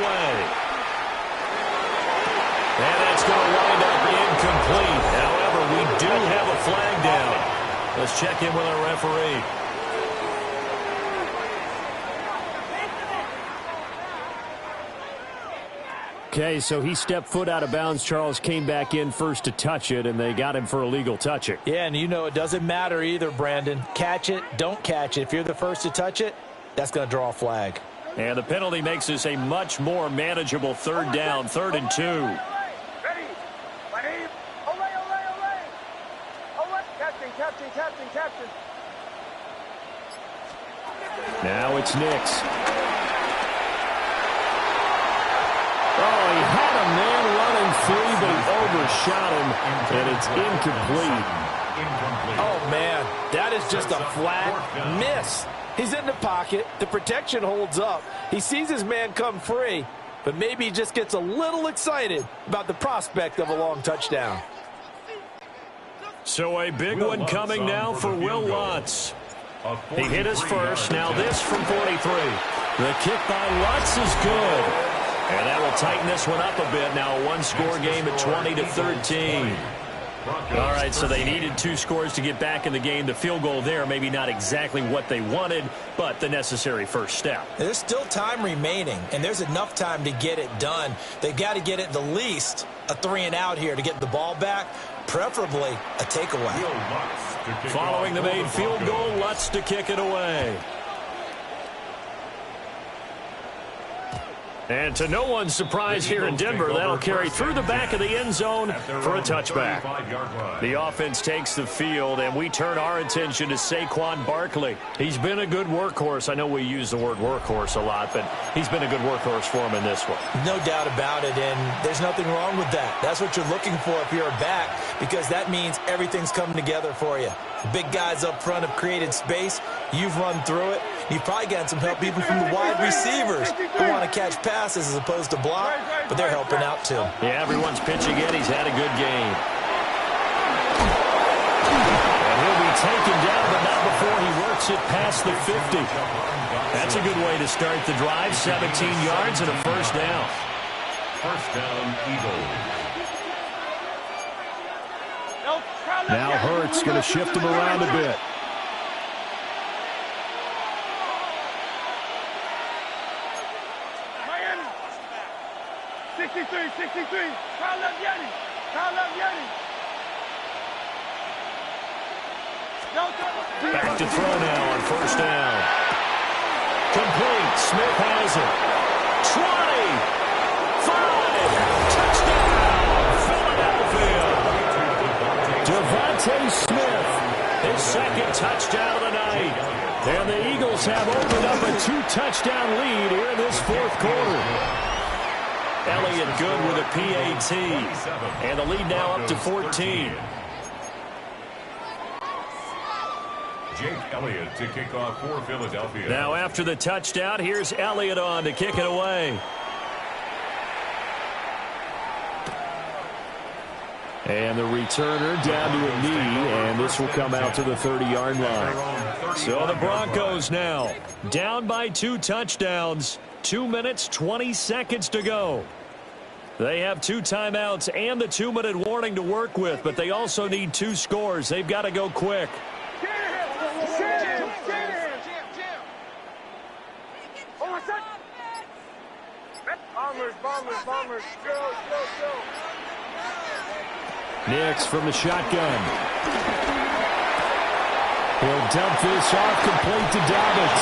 And that's going to wind up incomplete. However, we do have a flag down. Let's check in with our referee. Okay, so he stepped foot out of bounds. Charles came back in first to touch it, and they got him for illegal touching. Yeah, and it doesn't matter either, Brandon. Catch it, don't catch it. If you're the first to touch it, that's going to draw a flag. And the penalty makes this a much more manageable 3rd down, 3rd and 2. Captain. Now it's Nix. Oh, he had a man running free, but he overshot him, and it's incomplete. Oh, man, that is just a flat miss. He's in the pocket. The protection holds up. He sees his man come free, but maybe he just gets a little excited about the prospect of a long touchdown. So a big one coming now for Will Lutz. He hit his first. Now this from 43. The kick by Lutz is good. And that will tighten this one up a bit. Now a one-score game at 20-13. All right, so they needed 2 scores to get back in the game. The field goal there, maybe not exactly what they wanted, but the necessary first step. There's still time remaining, and there's enough time to get it done. They've got to get at the least a 3-and-out here to get the ball back, preferably a takeaway. Following the made field goal, Lutz to kick it away. And to no one's surprise here in Denver, that'll carry through the back of the end zone for a touchback. The offense takes the field, and we turn our attention to Saquon Barkley. He's been a good workhorse. I know we use the word workhorse a lot, but he's been a good workhorse for him in this one. No doubt about it, and there's nothing wrong with that. That's what you're looking for if you're a back, because that means everything's coming together for you. The big guys up front have created space. You've run through it. You've probably gotten some help even from the wide receivers who want to catch passes as opposed to block, but they're helping out too. Yeah, everyone's pitching in. He's had a good game. And he'll be taken down, but not before he works it past the 50. That's a good way to start the drive. 17 yards and a first down. First down, Eagles. Now Hurts going to shift him around a bit. Miami. 63. Kyle left Yeti. Back to throw now on first down. Complete. Smith has it. 20. Touchdown. Philadelphia. Devontae Smith. His second touchdown of the night. And the Eagles have opened up a 2-touchdown lead here in this fourth quarter. Elliott good with a PAT. And the lead now up to 14. Jake Elliott to kick off for Philadelphia. Now after the touchdown, here's Elliott on to kick it away. And the returner down to a knee, and this will come out to the 30-yard line. So the Broncos now down by 2 touchdowns. 2 minutes, 20 seconds to go. They have 2 timeouts and the 2-minute warning to work with, but they also need 2 scores. They've got to go quick. Bombers. Go. Nix from the shotgun. He'll dump this off complete to Dobbins.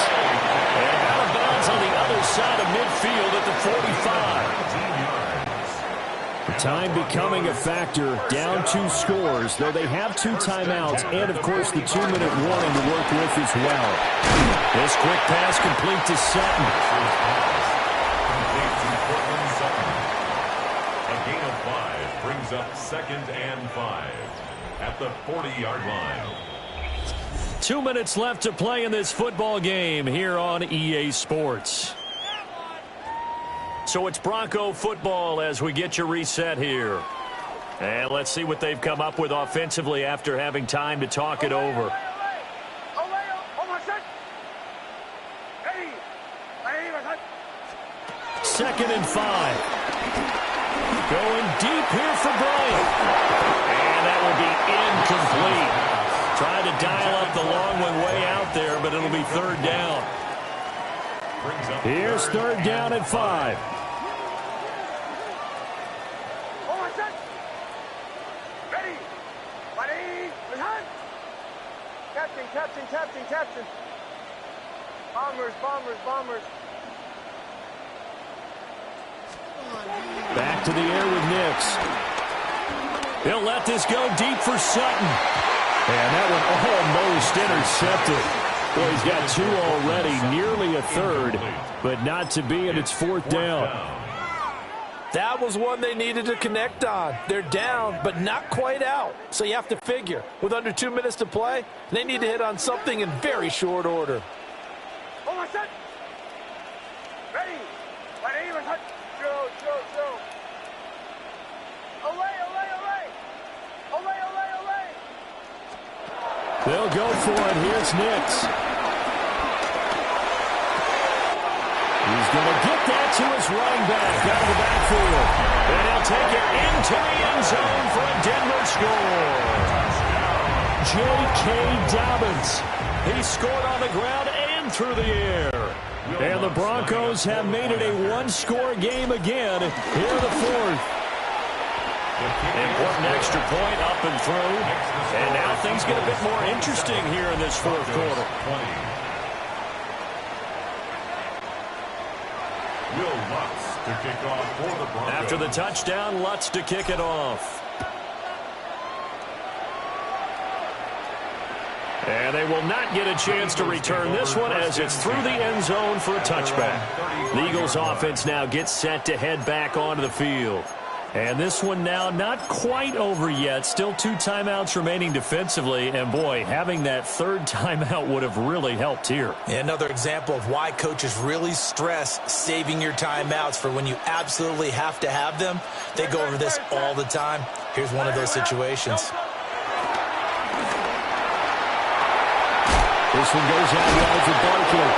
And out of bounds on the other side of midfield at the 45. The time becoming a factor, down 2 scores, though they have 2 timeouts and, of course, the 2-minute warning to work with as well. This quick pass complete to Sutton. Brings up 2nd and 5 at the 40-yard line. 2 minutes left to play in this football game here on EA Sports. So it's Bronco football as we get you reset here. And let's see what they've come up with offensively after having time to talk it over. 2nd and 5. Going deep here for Bryant. And that will be incomplete. Tried to dial up the long one way out there, but it'll be 3rd down. Here's 3rd down at 5. Captain. Bombers. Back to the air with Nix. He'll let this go deep for Sutton. And that one almost intercepted. Boy, he's got 2 already, nearly a 3rd, but not to be, and it's 4th down. That was one they needed to connect on. They're down, but not quite out. So you have to figure, with under 2 minutes to play, they need to hit on something in very short order. They'll go for it. Here's Nix. He's going to get that to his running back out of the backfield. And he'll take it into the end zone for a Denver score. J.K. Dobbins. He scored on the ground and through the air. And the Broncos have made it a 1-score game again here in the 4th. Important extra point up and through. And now things get a bit more interesting here in this 4th quarter. Will Lutz to kick off for the Broncos. After the touchdown, Lutz to kick it off. And they will not get a chance to return this one as it's through the end zone for a touchback. The Eagles offense now gets set to head back onto the field. And this one now not quite over yet. Still 2 timeouts remaining defensively. And, boy, having that third timeout would have really helped here. Another example of why coaches really stress saving your timeouts for when you absolutely have to have them. They go over this all the time. Here's one of those situations. This one goes out wide for Barkley.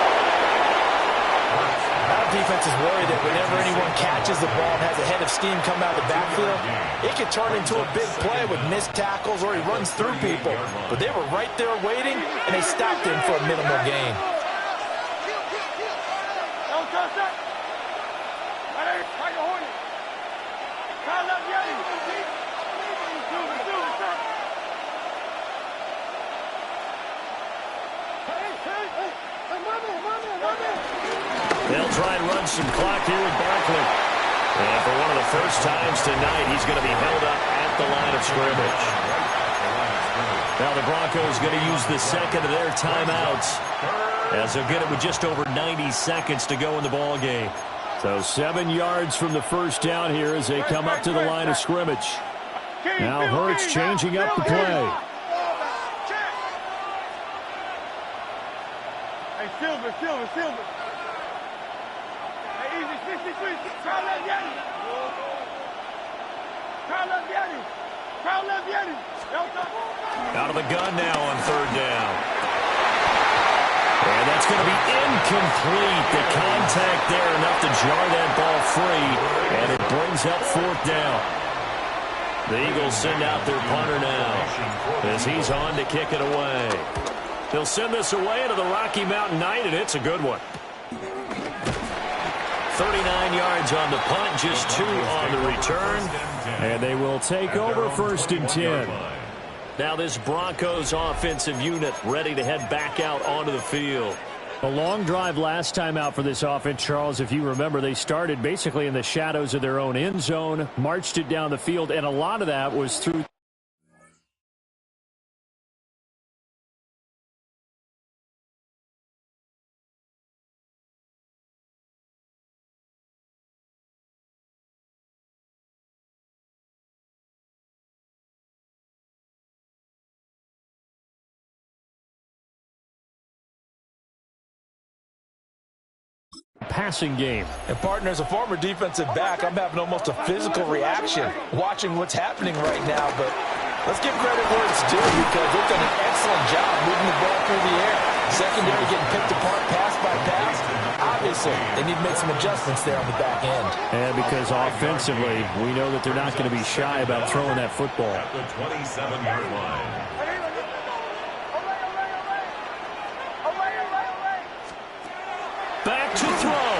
Our defense is worried that whenever anyone catches the ball and has a head of steam come out of the backfield, it could turn into a big play with missed tackles or he runs through people. But they were right there waiting, and they stopped him for a minimal gain. They'll try and run some clock here with Barkley. And for one of the first times tonight, he's going to be held up at the line of scrimmage. Now the Broncos going to use the second of their timeouts as they'll get it with just over 90 seconds to go in the ball game. So 7 yards from the first down here as they come up to the line of scrimmage. Now Hurts changing up the play. Hey, Silver. Hey, easy, 63. Try left Yeti. Out of the gun now on third down. And that's going to be incomplete. The contact there enough to jar that ball free. And it brings up fourth down. The Eagles send out their punter now as he's on to kick it away. They'll send this away into the Rocky Mountain Night, and it's a good one. 39 yards on the punt, just 2 on the return. And they will take over first and 10. Now this Broncos offensive unit ready to head back out onto the field. A long drive last time out for this offense, Charles. If you remember, they started basically in the shadows of their own end zone, marched it down the field, and a lot of that was through passing game. And, partner, as a former defensive back, I'm having almost a physical reaction watching what's happening right now. But let's give credit where it's due because they've done an excellent job moving the ball through the air. Secondary getting picked apart pass by pass. Obviously, they need to make some adjustments there on the back end. And because offensively, we know that they're not going to be shy about throwing that football. At the 27-yard line. Back to throw.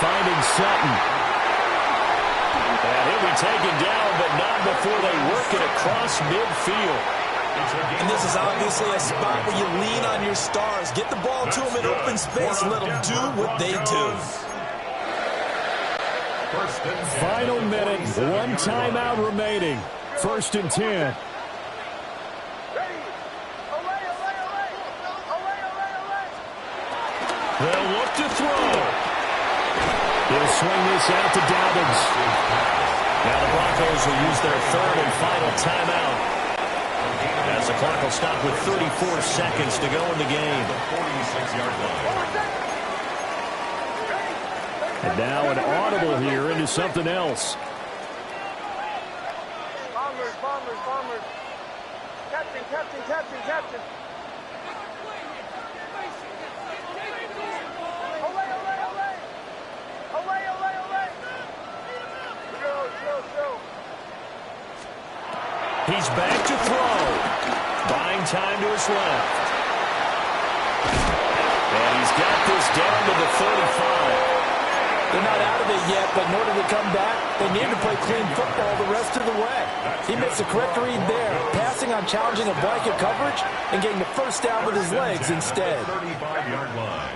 Finding Sutton. And he'll be taken down, but not before they work it across midfield. And this is obviously a spot where you lean on your stars. Get the ball to them in open space and let them do what they do. Final minute, 1 timeout remaining. First and 10. They'll look to throw. He'll swing this out to Dobbins. Now the Broncos will use their third and final timeout as the clock will stop with 34 seconds to go in the game. 46-yard line. And now an audible here into something else. Bombers. Captain. He's back to throw. Buying time to his left. And he's got this down to the 35. They're not out of it yet, but in order to come back, they need to play clean football the rest of the way. He makes the correct read there, passing on challenging a blanket coverage and getting the first down with his legs instead. 35-yard line.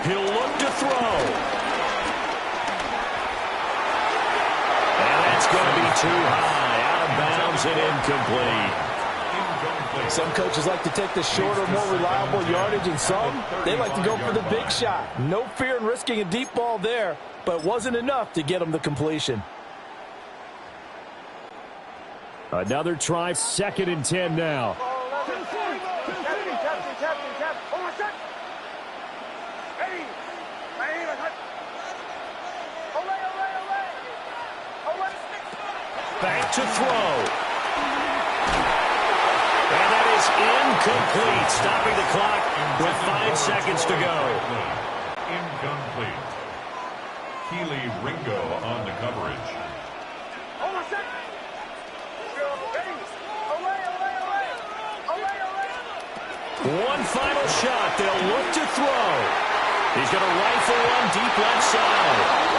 He'll look to throw. And that's going to be too high. Out of bounds and incomplete. Some coaches like to take the shorter, more reliable yardage, and some, they like to go for the big shot. No fear in risking a deep ball there, but it wasn't enough to get them the completion. Another try, 2nd and 10 now. Back to throw. And that is incomplete, stopping the clock with 5 seconds to go. Incomplete. Keely Ringo on the coverage. Hold on a second. One final shot. They'll look to throw. He's going to rifle one deep left side.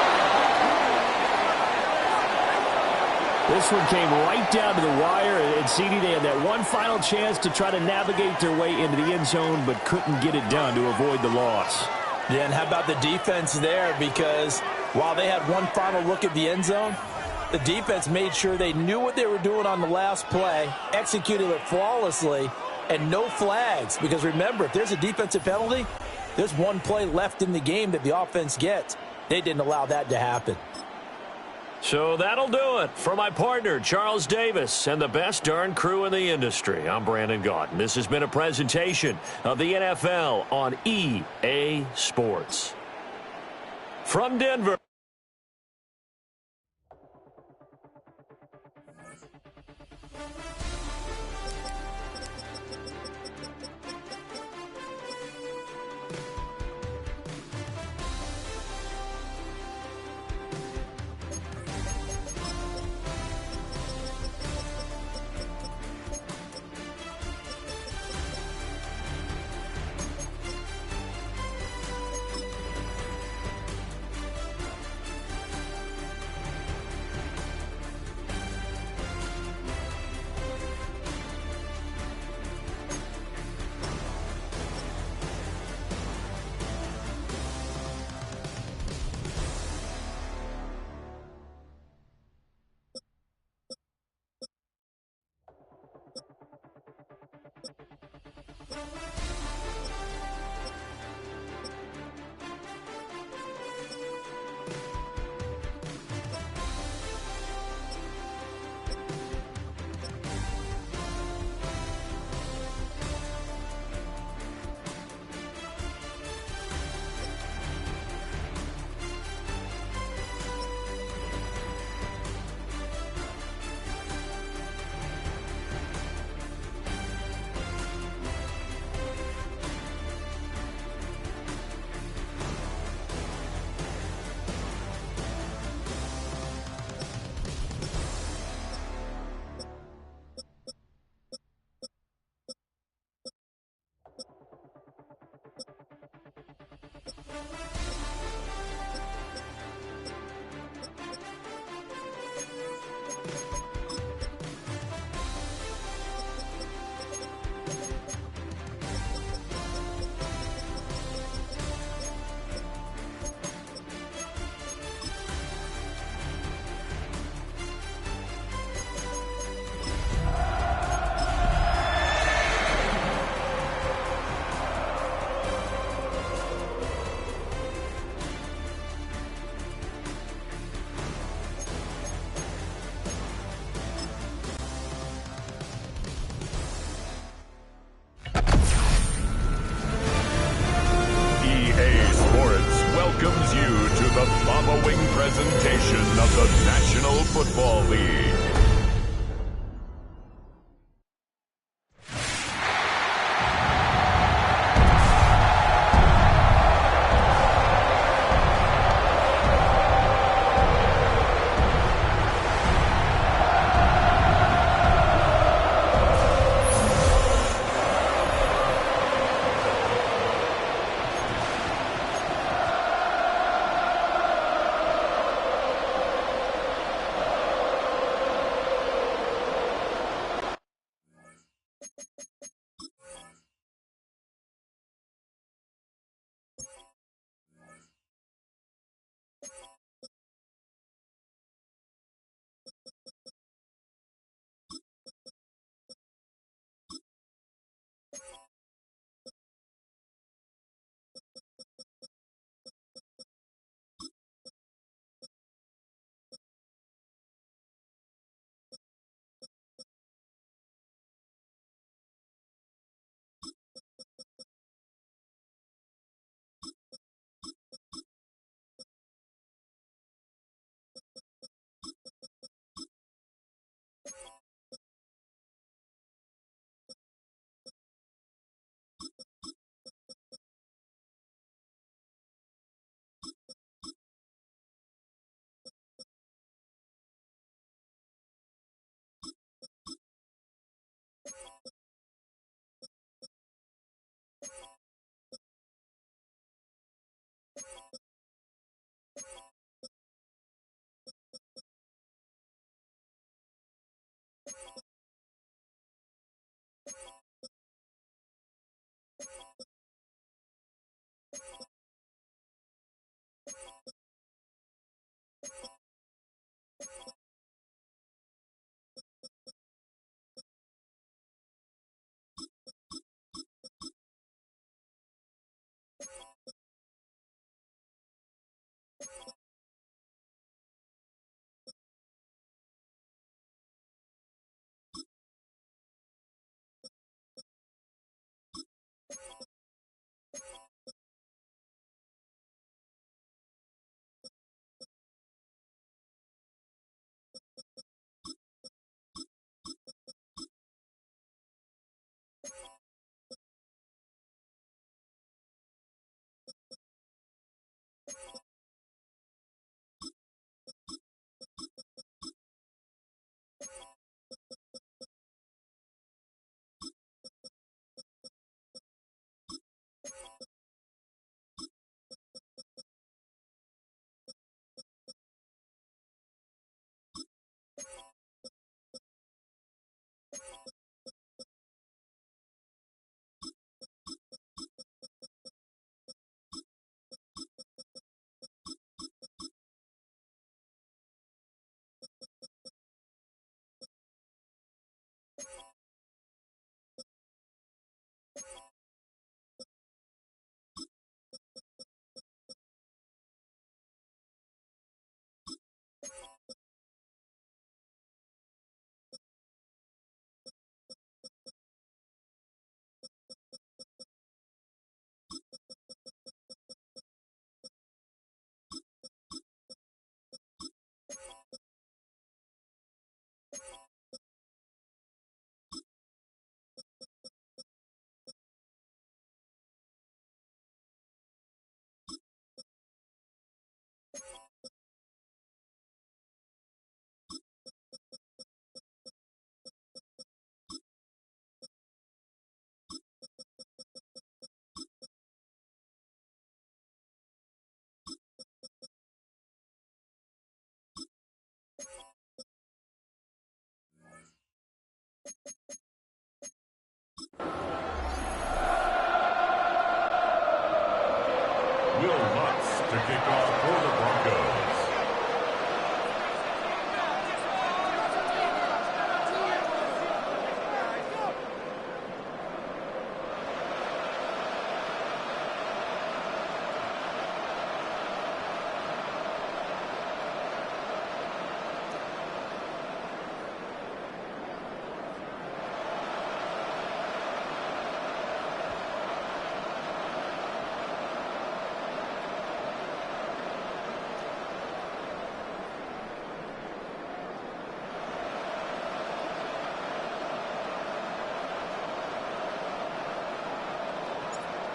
This one came right down to the wire, and CD, they had that one final chance to try to navigate their way into the end zone, but couldn't get it done to avoid the loss. Yeah, and how about the defense there? Because while they had one final look at the end zone, the defense made sure they knew what they were doing on the last play, executed it flawlessly, and no flags. Because remember, if there's a defensive penalty, there's one play left in the game that the offense gets. They didn't allow that to happen. So that'll do it for my partner, Charles Davis, and the best darn crew in the industry. I'm Brandon Gaudin. This has been a presentation of the NFL on EA Sports. From Denver. Welcomes you to the following presentation of the National Football League.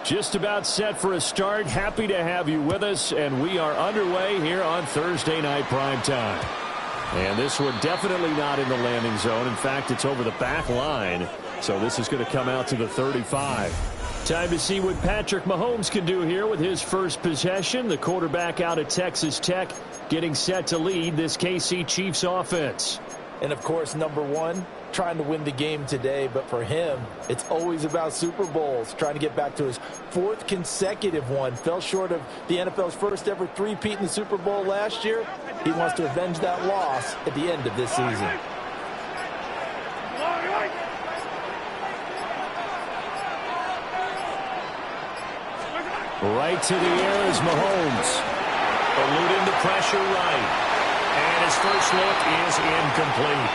Just about set for a start. Happy to have you with us, and we are underway here on Thursday Night Primetime. And this one definitely not in the landing zone. In fact, it's over the back line, so this is going to come out to the 35. Time to see what Patrick Mahomes can do here with his first possession. The quarterback out of Texas Tech getting set to lead this KC Chiefs offense. And, of course, number one, trying to win the game today. But for him, it's always about Super Bowls, trying to get back to his fourth consecutive one. Fell short of the NFL's first ever three-peat in the Super Bowl last year. He wants to avenge that loss at the end of this season. Right to the air is Mahomes. Eluding the pressure right. And his first look is incomplete.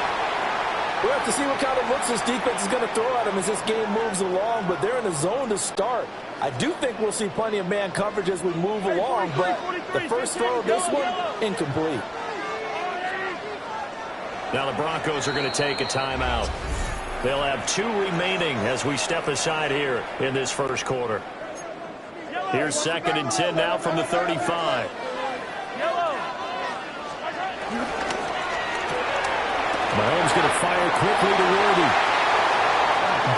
We'll have to see what kind of looks this defense is going to throw at him as this game moves along, but they're in the zone to start. I do think we'll see plenty of man coverage as we move along, but the first throw of this one, incomplete. Now the Broncos are going to take a timeout. They'll have 2 remaining as we step aside here in this first quarter. Here's 2nd and 10 now from the 35. Mahomes going to fire quickly to Worthy.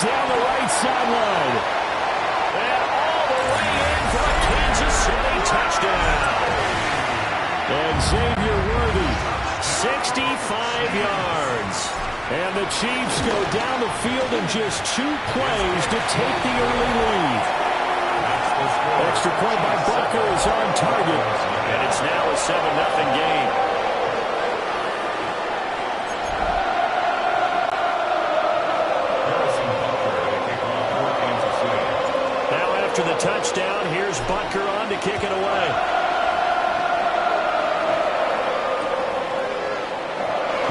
Down the right sideline. And all the way in for a Kansas City touchdown. And Xavier Worthy, 65 yards. And the Chiefs go down the field in just 2 plays to take the early lead. Extra point by Bucker is on target. And it's now a 7-0 game. To the touchdown, here's Butker on to kick it away.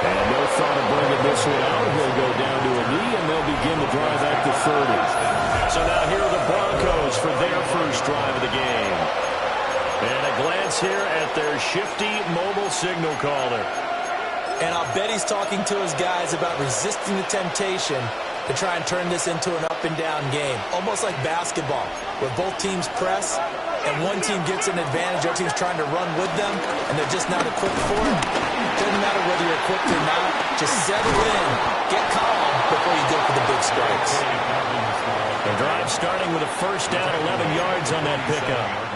And no thought of bringing this one out. He'll go down to a knee, and they'll begin the drive at the 30. So now here are the Broncos for their first drive of the game. And a glance here at their shifty mobile signal caller. And I'll bet he's talking to his guys about resisting the temptation to try and turn this into an up-and-down game, almost like basketball, where both teams press, and one team gets an advantage, the other team's trying to run with them, and they're just not equipped for it. Doesn't matter whether you're equipped or not. Just settle in, get calm before you go for the big strikes. The drive starting with a first down, 11 yards on that pickup.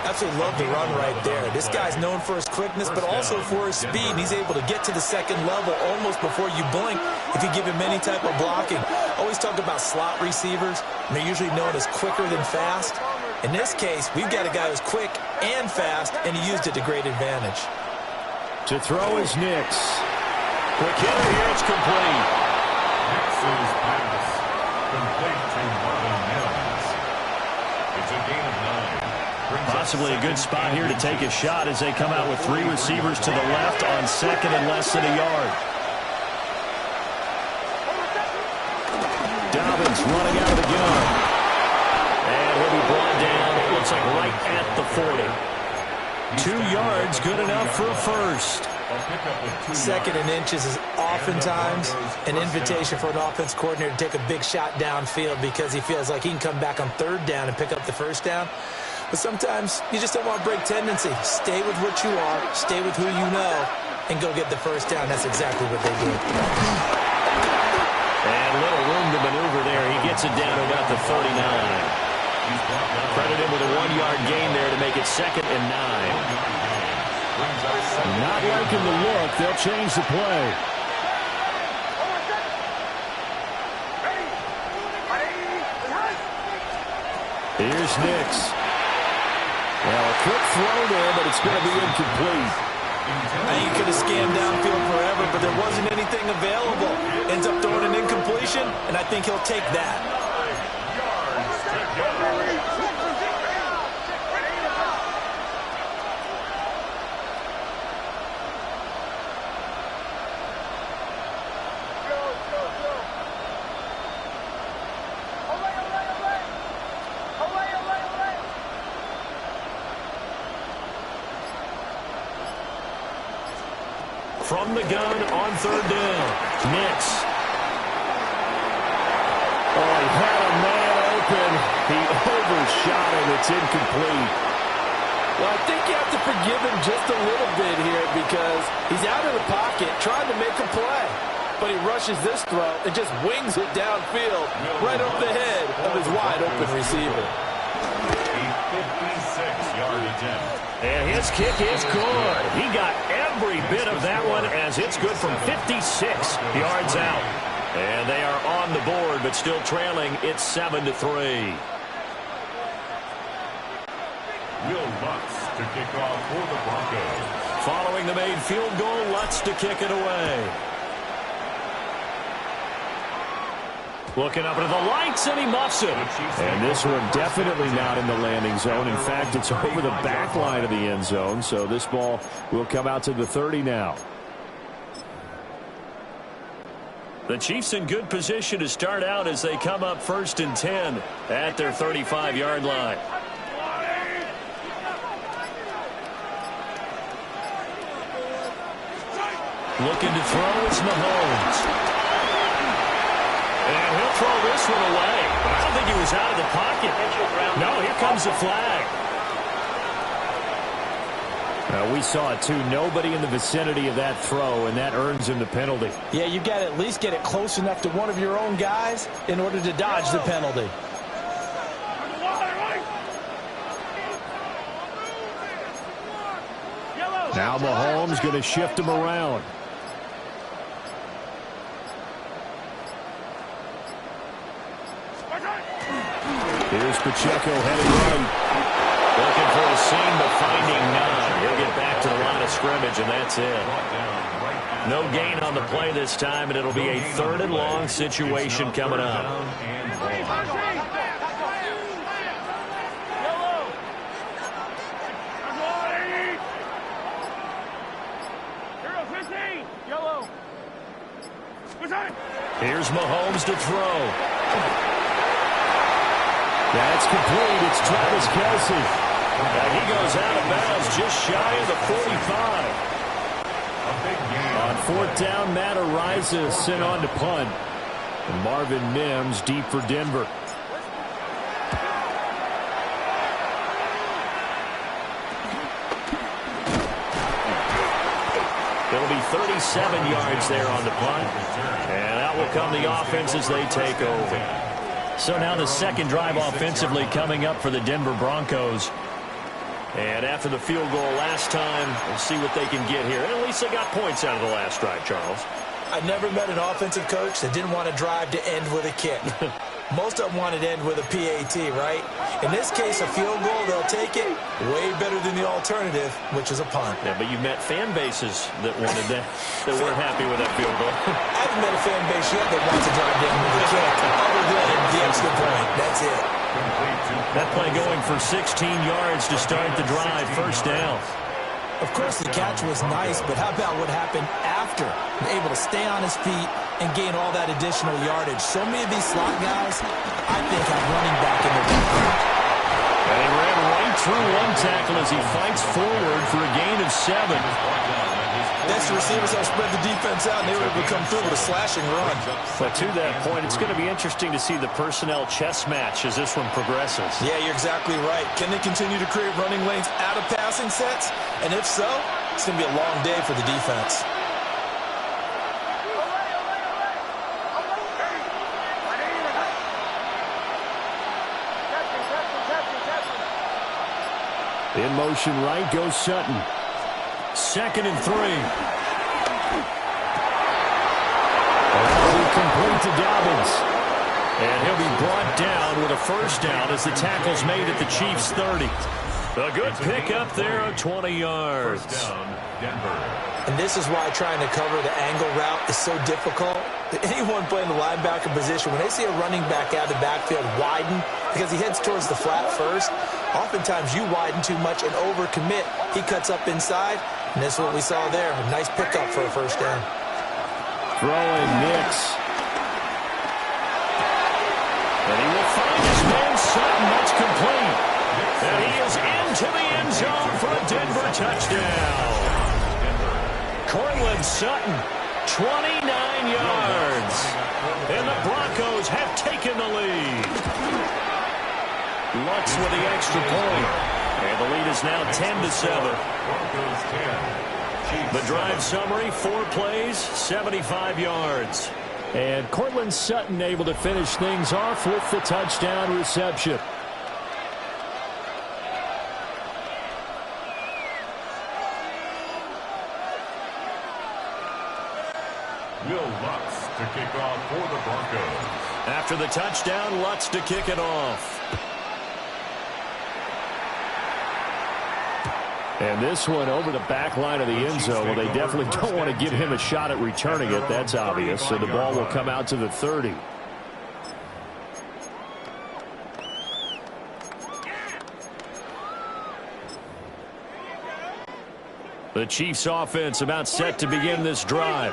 Absolutely love the run right there. This guy's known for his quickness, but also for his speed. And he's able to get to the second level almost before you blink if you give him any type of blocking. Always talk about slot receivers, and they're usually known as quicker than fast. In this case, we've got a guy who's quick and fast, and he used it to great advantage. To throw is Nix. Quick hitter here, it's complete. Nix's pass complete to Marvin Mims. It's a gain of 9. Possibly a good spot here to take a shot as they come out with 3 receivers to the left on 2nd and less than a yard. Dobbins running out of the gun. And he'll be brought down, it looks like right at the 40. 2 yards, good enough for a first. 2nd and inches is oftentimes an invitation for an offense coordinator to take a big shot downfield because he feels like he can come back on 3rd down and pick up the first down. But sometimes you just don't want to break tendency. Stay with what you are, stay with who you know, and go get the first down. That's exactly what they did. And little room to maneuver there. He gets it down to about the 39. Credit him with a 1-yard gain there to make it 2nd and 9. Not liking the look. They'll change the play. Here's Nix. Well, a quick throw there, but it's going to be incomplete. I think he could have scanned downfield forever, but there wasn't anything available. Ends up throwing an incompletion, and I think he'll take that. From the gun on 3rd down. Nix. Oh, he had a man open. He shot, and it's incomplete. Well, I think you have to forgive him just a little bit here because he's out of the pocket trying to make a play. But he rushes this throw and just wings it downfield right over the head of his wide-open receiver. A 56-yard attempt. And his kick is good. He got every bit of that one as it's good from 56 yards out. And they are on the board, but still trailing. It's 7-3. Will Lutz to kick off for the Broncos. Following the made field goal, Lutz to kick it away. Looking up into the lights, and he muffs it. And this one definitely not in the landing zone. In fact, it's over the back line of the end zone, so this ball will come out to the 30 now. The Chiefs in good position to start out as they come up 1st and 10 at their 35-yard line. Looking to throw, it's Mahomes. And he'll throw this one away. But I don't think he was out of the pocket. No, here comes the flag. We saw it, too. Nobody in the vicinity of that throw, and that earns him the penalty. Yeah, you got to at least get it close enough to one of your own guys in order to dodge the penalty. Now Mahomes going to shift him around. Here's Pacheco heading right. Looking for a seam, but finding none. He'll get back to the line of scrimmage, and that's it. No gain on the play this time, and it'll be a 3rd and long situation coming up. Here's Mahomes to throw. That's complete. It's Travis Kelce. And he goes out of bounds just shy of the 45. On 4th down, Matt Ariza sent on to punt. And Marvin Mims deep for Denver. It'll be 37 yards there on the punt. And out will come the offense as they take over. So now the second drive offensively coming up for the Denver Broncos. And after the field goal last time, we'll see what they can get here. And at least they got points out of the last drive, Charles. I never met an offensive coach that didn't want to drive to end with a kick. Most of them wanted to end with a PAT, right? In this case, a field goal, they'll take it way better than the alternative, which is a punt. Yeah, but you've met fan bases that wanted that, that weren't happy with that field goal. I haven't met a fan base yet that wants to drive down with a kick other than the extra point. That's it. That play going for 16 yards to start the drive, 1st down. Of course, the catch was nice, but how about what happened after? Able to stay on his feet and gain all that additional yardage. So many of these slot guys, I think, have running back in their background. And he ran right through one tackle as he fights forward for a gain of 7. That's the receivers that spread the defense out, and they were able to come through with a slashing run. But to that point, it's going to be interesting to see the personnel chess match as this one progresses. Yeah, you're exactly right. Can they continue to create running lanes out of passing sets? And if so, it's going to be a long day for the defense. In motion right goes Sutton. 2nd and 3. Complete to Dobbins. And he'll be brought down with a 1st down as the tackle's made at the Chiefs' 30. A good pick up there of 20 yards. 1st down, Denver. And this is why trying to cover the angle route is so difficult. Anyone playing the linebacker position, when they see a running back out of the backfield widen because he heads towards the flat first, oftentimes you widen too much and overcommit. He cuts up inside, and this is what we saw there. A nice pickup for a 1st down. Throwing Nix. And he will find his man Sutton. That's complete. And he is into the end zone for a Denver touchdown. Cortland Sutton, 29 yards. And the Broncos have taken the lead. Lutz with the extra point. And the lead is now 10-7. The drive summary, 4 plays, 75 yards. And Cortland Sutton able to finish things off with the touchdown reception. Will Lutz to kick off for the Broncos. After the touchdown, Lutz to kick it off. And this one over the back line of the end zone. Well, they definitely don't want to give him a shot at returning it. That's obvious. So the ball will come out to the 30. The Chiefs offense about set to begin this drive.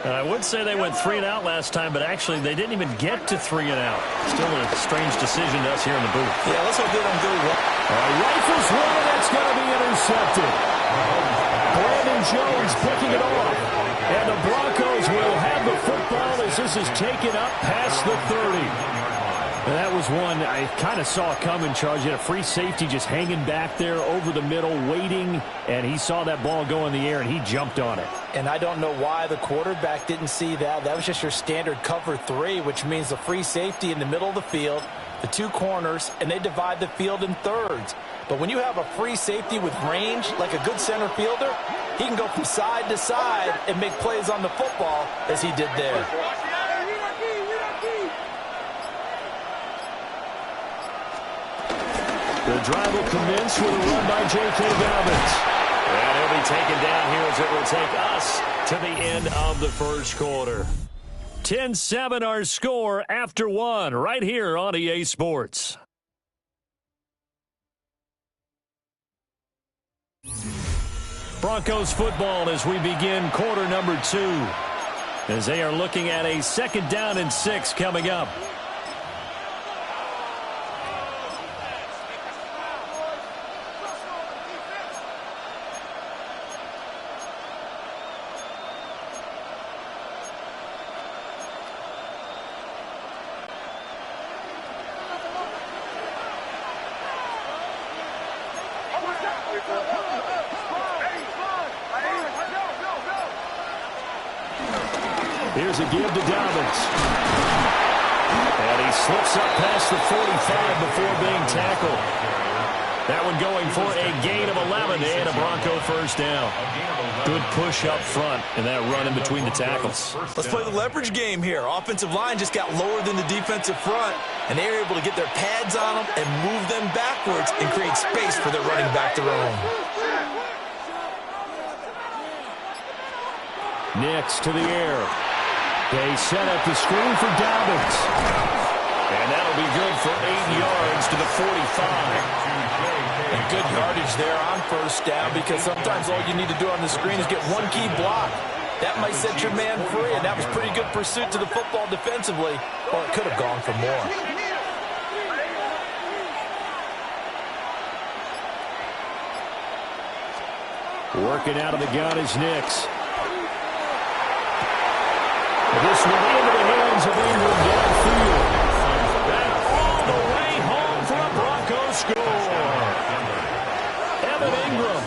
I would say they went 3 and out last time, but actually they didn't even get to 3 and out. Still a strange decision to us here in the booth. Yeah, let's hope they don't go one. Rifles one, that's going to be intercepted. Brandon Jones picking it off. And the Broncos will have the football as this is taken up past the 30. And that was one I kind of saw coming, Charles. You had a free safety just hanging back there over the middle, waiting, and he saw that ball go in the air, and he jumped on it. And I don't know why the quarterback didn't see that. That was just your standard cover 3, which means the free safety in the middle of the field, the 2 corners, and they divide the field in thirds. But when you have a free safety with range, like a good center fielder, he can go from side to side and make plays on the football as he did there. The drive will commence with a run by J.K. Dobbins. And he'll be taken down here as it will take us to the end of the first quarter. 10-7 our score after 1 right here on EA Sports. Broncos football as we begin quarter number 2. As they are looking at a 2nd down and 6 coming up. Here's a give to Dobbins. And he slips up past the 45 before being tackled. That one going for a gain of 11 and a Bronco first down. Good push up front and that run in between the tackles. Let's play the leverage game here. Offensive line just got lower than the defensive front, and they were able to get their pads on them and move them backwards and create space for their running back to roam. Nix to the air. They set up the screen for Dobbins. And that'll be good for 8 yards to the 45. And good yardage there on first down, because sometimes all you need to do on the screen is get one key block. That might set your man free, and that was pretty good pursuit to the football defensively. Or it could have gone for more. Working out of the gun is Nix. This one into the hands of Ingram downfield. And all the way home for a Broncos score. Evan Ingram,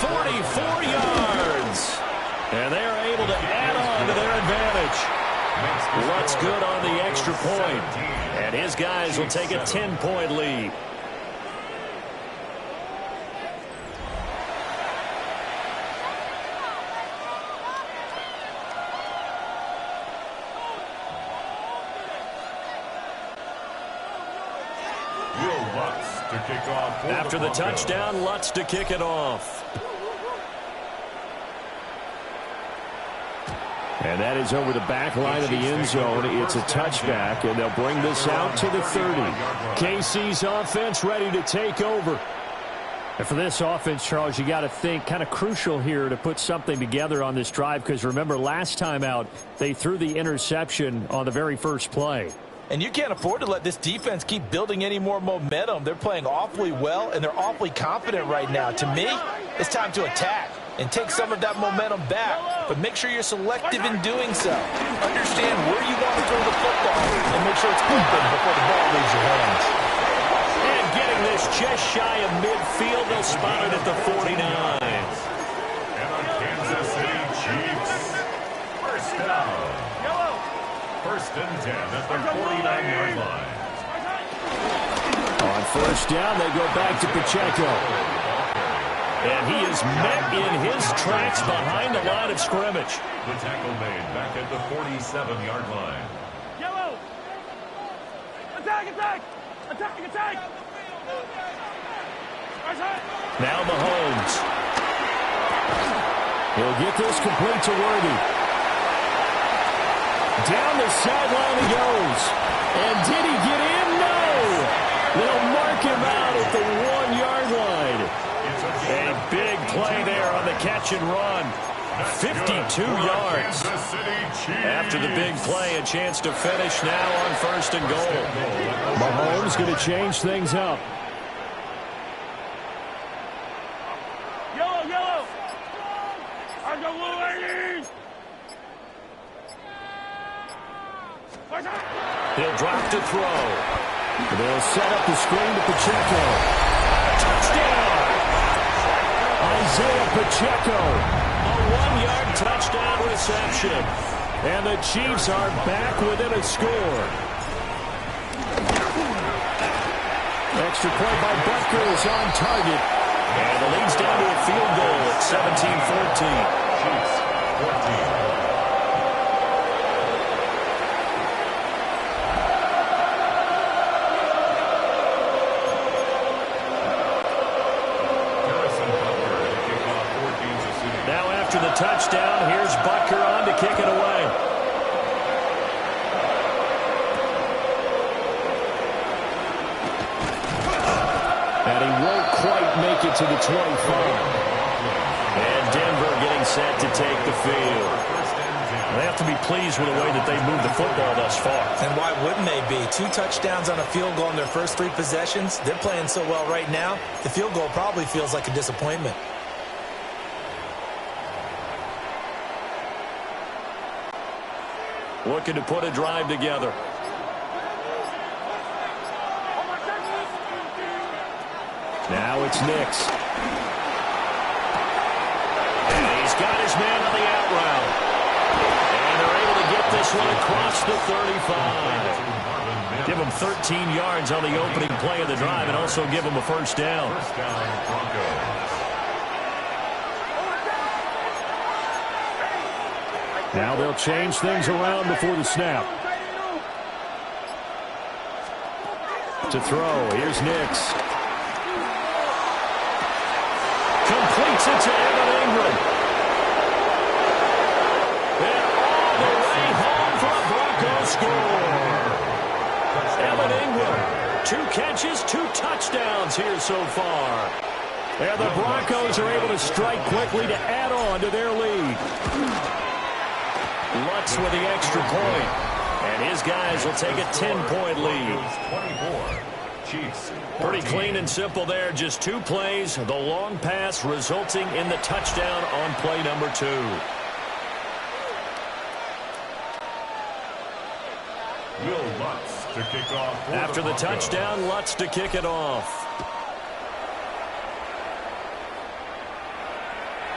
44 yards. And they are able to add on to their advantage. Lutz good on the extra point. And his guys will take a 10-point lead. After the touchdown, Lutz to kick it off. And that is over the back line of the end zone. It's a touchback, and they'll bring this out to the 30. KC's offense ready to take over. And for this offense, Charles, you got to think kind of crucial here to put something together on this drive, because remember last time out, they threw the interception on the very first play. And you can't afford to let this defense keep building any more momentum. They're playing awfully well, and they're awfully confident right now. To me, it's time to attack and take some of that momentum back. But make sure you're selective in doing so. Understand where you want to throw the football and make sure it's open before the ball leaves your hands. finish just shy of midfield. They'll spot it at the 49. And the Kansas City Chiefs. First down. First and 10 at the 49-yard line. On first down, they go back to Pacheco. And he is met in his tracks behind the line of scrimmage. The tackle made back at the 47-yard line. Yellow! Attack, attack! Attack, attack! Now Mahomes. He'll get this complete to Worthy. Down the sideline he goes. And did he get in? No! They'll mark him out at the 1-yard line. A big play there on the catch and run. 52 yards. After the big play, a chance to finish now on first and goal. Mahomes going to change things up. Yellow, yellow! I got blue ladies! He'll drop to throw. They'll set up the screen to Pacheco. Touchdown! Isaiah Pacheco. A 1-yard touchdown reception. And the Chiefs are back within a score. Extra point by Butker is on target. And the lead's down to a field goal at 17-14. Chiefs 14. After the touchdown, here's Butker on to kick it away. And he won't quite make it to the 25. And Denver getting set to take the field. They have to be pleased with the way that they've moved the football thus far. And why wouldn't they be? 2 touchdowns on a field goal in their first 3 possessions. They're playing so well right now, the field goal probably feels like a disappointment. Looking to put a drive together. Now it's Nix. And he's got his man on the out route. And they're able to get this one across the 35. Give them 13 yards on the opening play of the drive and also give them a first down. First down, Broncos. Now they'll change things around before the snap. To throw, here's Nix. Completes it to Evan Ingram. And all the way home for a Broncos score. Evan Ingram, 2 catches, 2 touchdowns here so far. And the Broncos are able to strike quickly to add on to their lead. Lutz with the extra point. And his guys will take a 10-point lead. 24. Chiefs 14. Pretty clean and simple there. Just 2 plays. The long pass resulting in the touchdown on play number 2. Will Lutz to kick off. After the touchdown, Lutz to kick it off.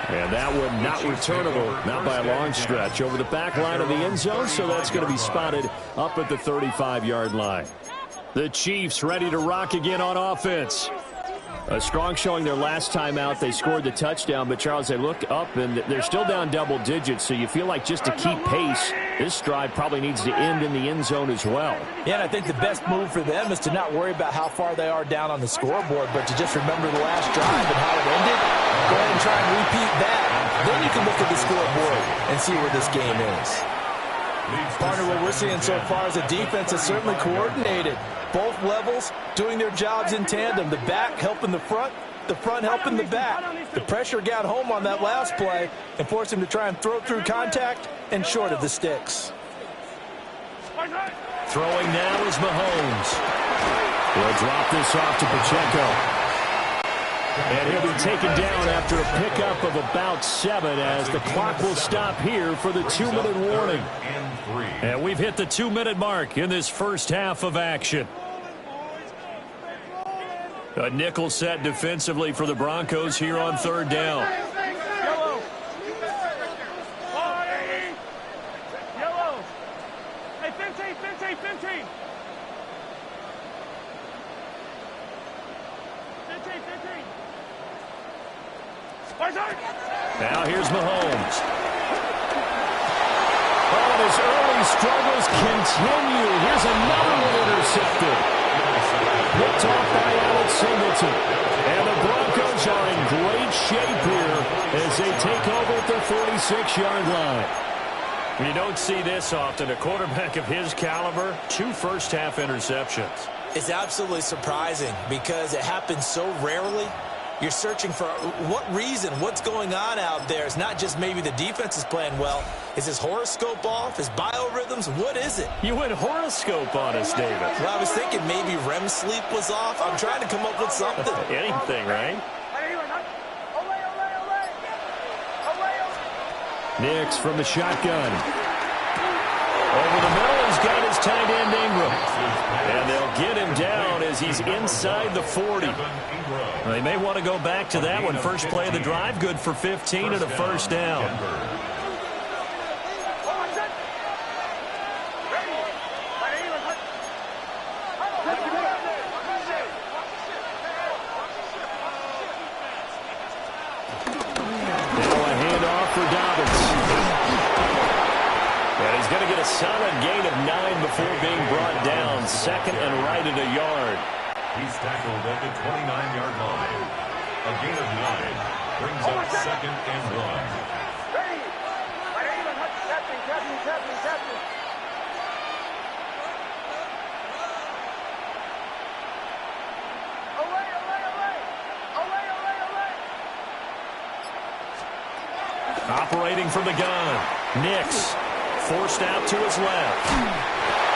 And that one not returnable, not by a long stretch. Over the back line of the end zone, so that's going to be spotted up at the 35-yard line. The Chiefs ready to rock again on offense. A strong showing their last time out. They scored the touchdown, but, Charles, they look up, and they're still down double digits, so you feel like just to keep pace, this drive probably needs to end in the end zone as well. Yeah, and I think the best move for them is to not worry about how far they are down on the scoreboard, but to just remember the last drive and how it ended. Go ahead and try and repeat that. Then you can look at the scoreboard and see where this game is. Partner, what we're seeing so far is a defense that's certainly coordinated. Both levels doing their jobs in tandem. The back helping the front helping the back. The pressure got home on that last play and forced him to try and throw through contact and short of the sticks. Throwing now is Mahomes. He'll drop this off to Pacheco. And he'll be taken down after a pickup of about 7 as the clock will stop here for the 2-minute warning. And we've hit the 2-minute mark in this first half of action. A nickel set defensively for the Broncos here on third down. Yellow. Yellow. Hey, 15. Now here's Mahomes. Oh, and his early struggles continue. Here's another one intercepted. Picked off by Alex Singleton. And the Broncos are in great shape here as they take over at their 46-yard line. You don't see this often. A quarterback of his caliber, 2 first-half interceptions. It's absolutely surprising because it happens so rarely. You're searching for what reason, what's going on out there. It's not just maybe the defense is playing well. Is his horoscope off? His biorhythms? What is it? You went horoscope on us, David. Well, I was thinking maybe REM sleep was off. I'm trying to come up with something. Anything, right? Nix from the shotgun. Over the middle, he's got his tight end Ingram. And they'll get him down as he's inside the 40. They may want to go back to that one. First play of the drive, good for 15 and a first down. Now a handoff for Dobbins. And he's going to get a solid gain of 9 before being brought down. Second and right at a yard. He's tackled at the 29-yard line. A gain of 9 brings up second and 1. Operating from the gun. Nix forced out to his left.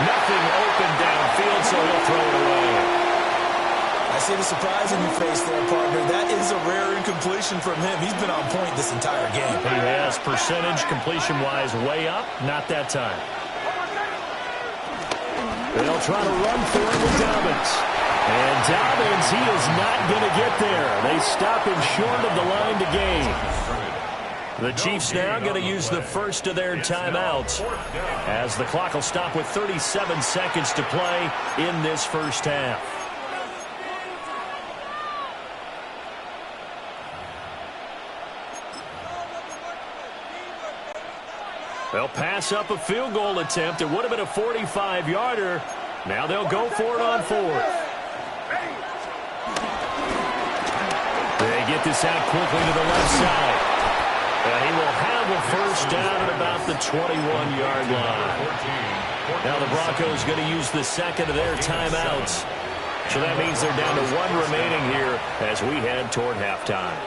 Nothing open downfield, so he'll throw it away. I see the surprise in your face there, partner. That is a rare incompletion from him. He's been on point this entire game. He has percentage completion-wise way up. Not that time. They'll try to run through it with Dobbins. And Dobbins, he is not going to get there. They stop him short of the line to gain. The Chiefs now going to use the first of their timeouts as the clock will stop with 37 seconds to play in this first half. They'll pass up a field goal attempt. It would have been a 45-yarder. Now they'll go for it on fourth. They get this out quickly to the left side. And he will have a first down at about the 21-yard line. Now the Broncos going to use the second of their timeouts. So that means they're down to 1 remaining here as we head toward halftime.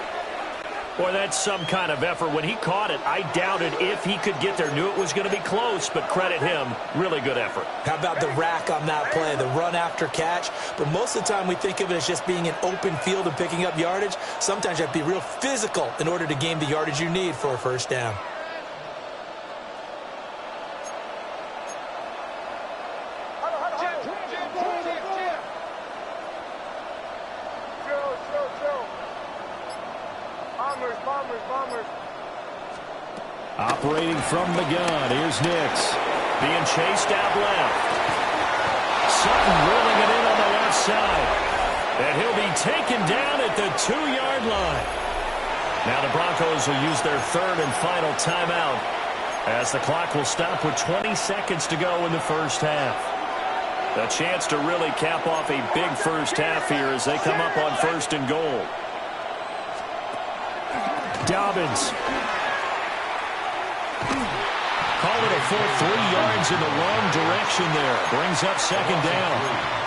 Boy, that's some kind of effort. When he caught it, I doubted if he could get there. Knew it was going to be close, but credit him. Really good effort. How about the rack on that play, the run after catch? But most of the time we think of it as just being an open field and picking up yardage. Sometimes you have to be real physical in order to gain the yardage you need for a first down. Operating from the gun, here's Nix. Being chased out left. Sutton rolling it in on the left side. And he'll be taken down at the 2-yard line. Now the Broncos will use their third and final timeout as the clock will stop with 20 seconds to go in the first half. A chance to really cap off a big first half here as they come up on first and goal. Dobbins. Call it a full 3 yards in the wrong direction there. Brings up second down.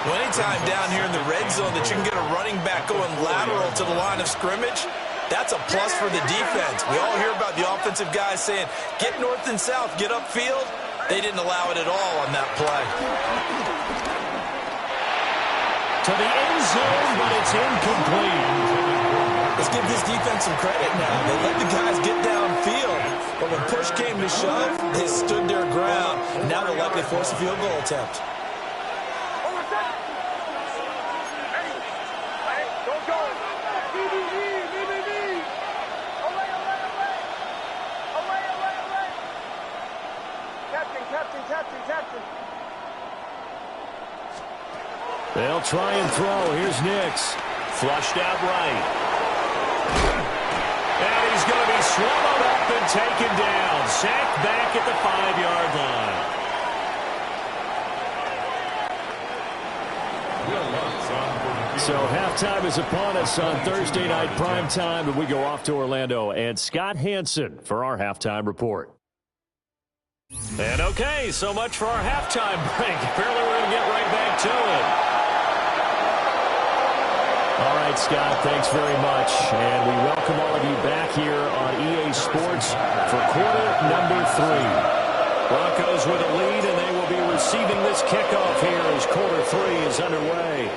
Well, anytime down here in the red zone that you can get a running back going lateral to the line of scrimmage, that's a plus for the defense. We all hear about the offensive guys saying, get north and south, get upfield. They didn't allow it at all on that play. To the end zone, but it's incomplete. Let's give this defense some credit now. They let the guys get downfield, but when push came to shove, they stood their ground. And now they'll likely force a field goal attempt. Captain. They'll try and throw. Here's Nix. Flushed out right. And he's going to be swallowed up and taken down. Sacked back at the 5-yard line. So halftime is upon us on Thursday night primetime, and we go off to Orlando. And Scott Hansen for our halftime report. And okay, so much for our halftime break. Apparently we're going to get right back to it. All right, Scott, thanks very much. And we welcome all of you back here on EA Sports for quarter number 3. Broncos with a lead, and they will be receiving this kickoff here as quarter 3 is underway.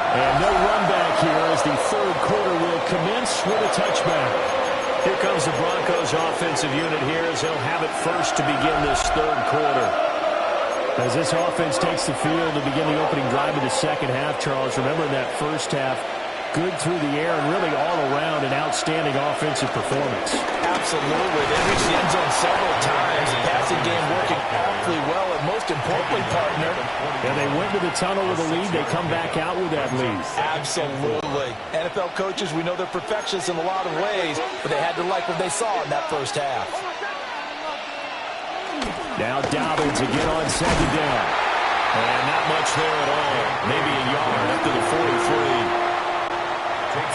And no run back here as the third quarter will commence with a touchback. Here comes the Broncos offensive unit here as they'll have it first to begin this third quarter. As this offense takes the field to begin the opening drive of the second half, Charles, remember in that first half, good through the air and really all around an outstanding offensive performance. Absolutely. They reached the end zone several times. The passing game working awfully well, and most importantly, partner. And they went to the tunnel with a lead. They come back out with that lead. Absolutely. NFL coaches, we know they're perfectionists in a lot of ways, but they had to like what they saw in that first half. Now Dobbins again on second down. And not much there at all. Maybe a yard up to the 43.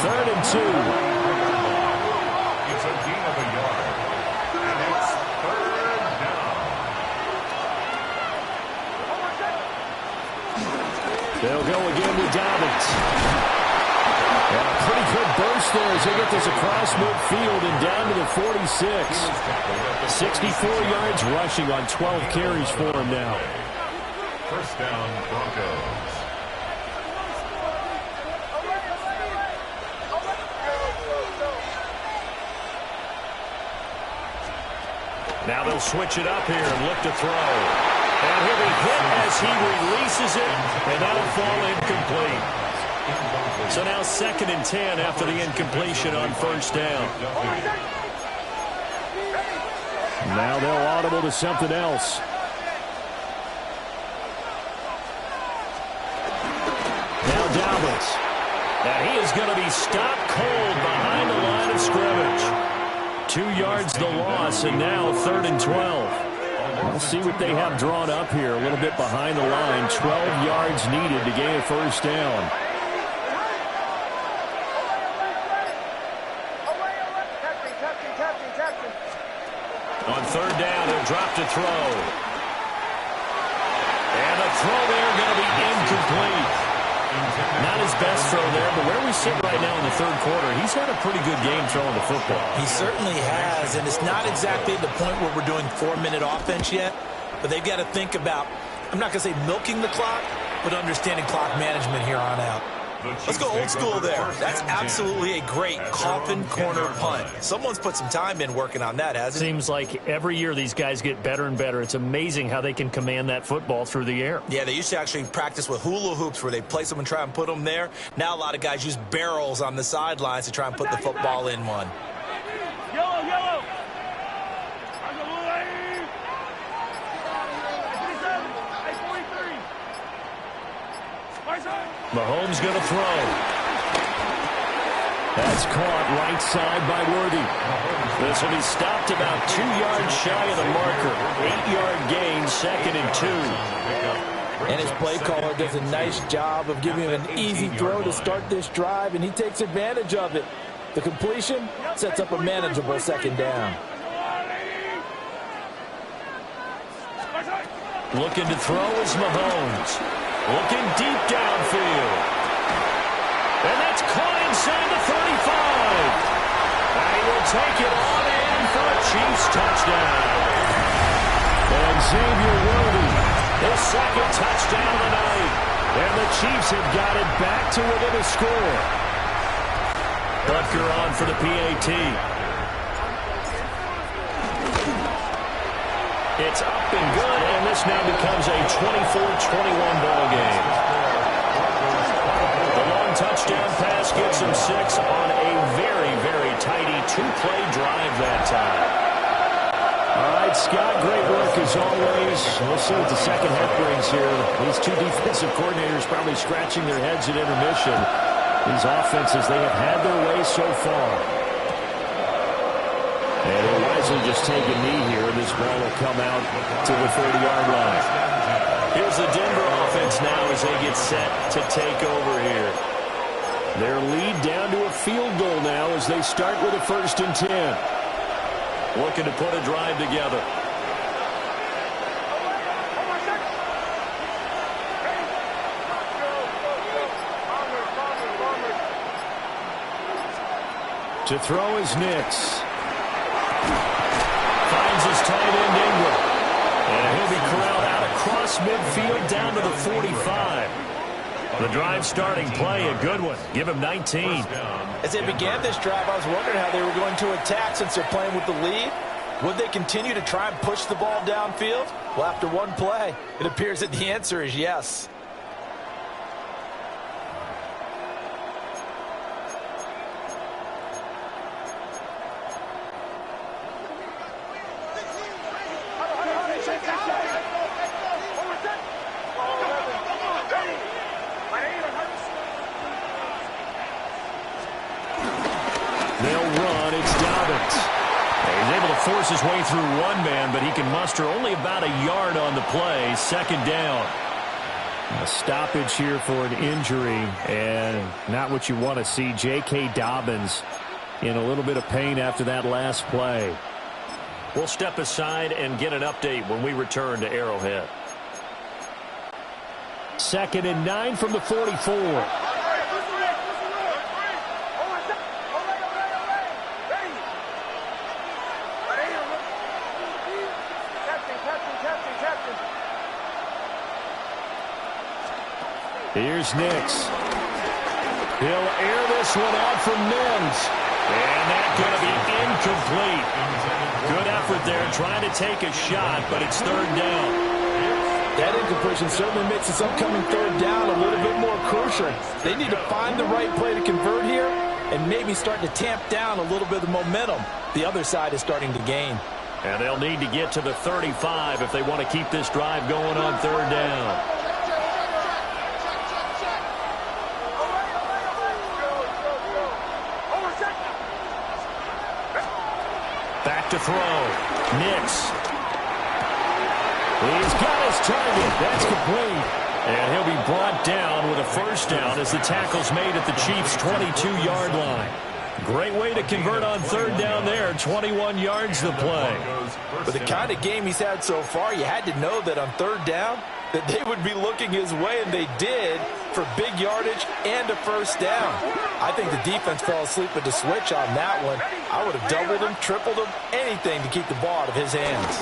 Third and 2. It's a gain of a yard. And it's third down. They'll go again with Dobbins. And a pretty good burst there as they get this across midfield and down to the 46. 64 yards rushing on 12 carries for him now. First down, Broncos. Now they'll switch it up here and look to throw. And he'll be hit as he releases it, and that'll fall incomplete. So now 2nd and 10 after the incompletion on first down. Now they'll audible to something else. Now Dobbins. And he is going to be stopped cold behind the line of scrimmage. 2 yards the loss, and now 3rd and 12. We'll see what they have drawn up here. A little bit behind the line. 12 yards needed to gain a first down. On 3rd down, he'll drop to throw. And the throw there going to be incomplete. Not his best throw there, but where we sit right now in the third quarter, he's had a pretty good game throwing the football. He certainly has, and it's not exactly at the point where we're doing 4-minute offense yet, but they've got to think about, I'm not going to say milking the clock, but understanding clock management here on out. Let's go old school there. That's absolutely a great coffin corner punt. Someone's put some time in working on that, hasn't it? Seems like every year these guys get better and better. It's amazing how they can command that football through the air. Yeah, they used to actually practice with hula hoops where they place them and try and put them there. Now a lot of guys use barrels on the sidelines to try and put the football in one. Yellow. Mahomes going to throw. That's caught right side by Worthy. This will be stopped about 2 yards shy of the marker. 8-yard gain, 2nd and 2. And his play caller does a nice job of giving him an easy throw to start this drive, and he takes advantage of it. The completion sets up a manageable 2nd down. Looking to throw is Mahomes. Looking deep downfield. And that's caught inside the 35. And he will take it on in for a Chiefs touchdown. And Xavier Worthy, His 2nd touchdown of the night. and the Chiefs have got it back to within a score. Butker on for the PAT. It's up and good, and this now becomes a 24-21 ball game. The long touchdown pass gets him 6 on a very, very tidy 2-play drive that time. All right, Scott, great work as always. We'll see what the second half brings here. These two defensive coordinators probably scratching their heads at intermission. These offenses, they have had their way so far. And they'll wisely just take a knee here, and this ball will come out to the 30-yard line. Here's the Denver offense now as they get set to take over here. Their lead down to a field goal now as they start with a 1st and 10. Looking to put a drive together. To throw is Nix. Finds his tight end Ingram. And he'll be corralled out across midfield down to the 45. The drive starting play, a good one. Give him 19. As they began this drive, I was wondering how they were going to attack since they're playing with the lead. Would they continue to try and push the ball downfield? Well, after one play, it appears that the answer is yes. Force his way through one man, but he can muster only about a yard on the play. 2nd down. A stoppage here for an injury, and not what you want to see. J.K. Dobbins in a little bit of pain after that last play. We'll step aside and get an update when we return to Arrowhead. 2nd and 9 from the 44. Here's Nix. He'll air this one out from Mims. And that's going to be incomplete. Good effort there trying to take a shot, but it's 3rd down. That incompletion certainly makes this upcoming 3rd down a little bit more crucial. They need to find the right play to convert here and maybe start to tamp down a little bit of momentum. The other side is starting to gain. And they'll need to get to the 35 if they want to keep this drive going on 3rd down. Back to throw. Nix. He's got his target. That's complete. And he'll be brought down with a 1st down as the tackle's made at the Chiefs' 22-yard line. Great way to convert on 3rd down there. 21 yards the play. With the kind of game he's had so far, you had to know that on 3rd down that they would be looking his way, and they did, for big yardage and a 1st down. I think the defense fell asleep with the switch on that one. I would have doubled him, tripled him, anything to keep the ball out of his hands.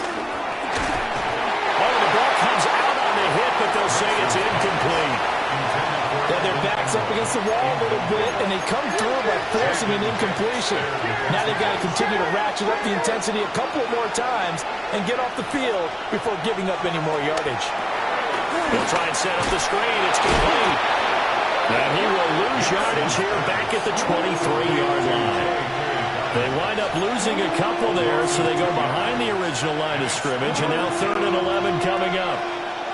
Oh, the ball comes out on the hit, but they'll say it's incomplete. Yeah, their back's up against the wall a little bit, and they come through by forcing an incompletion. Now they've got to continue to ratchet up the intensity a couple more times and get off the field before giving up any more yardage. He'll try and set up the screen. It's complete. And he will lose yardage here back at the 23-yard line. They wind up losing a couple there, so they go behind the original line of scrimmage, and now 3rd and 11 coming up.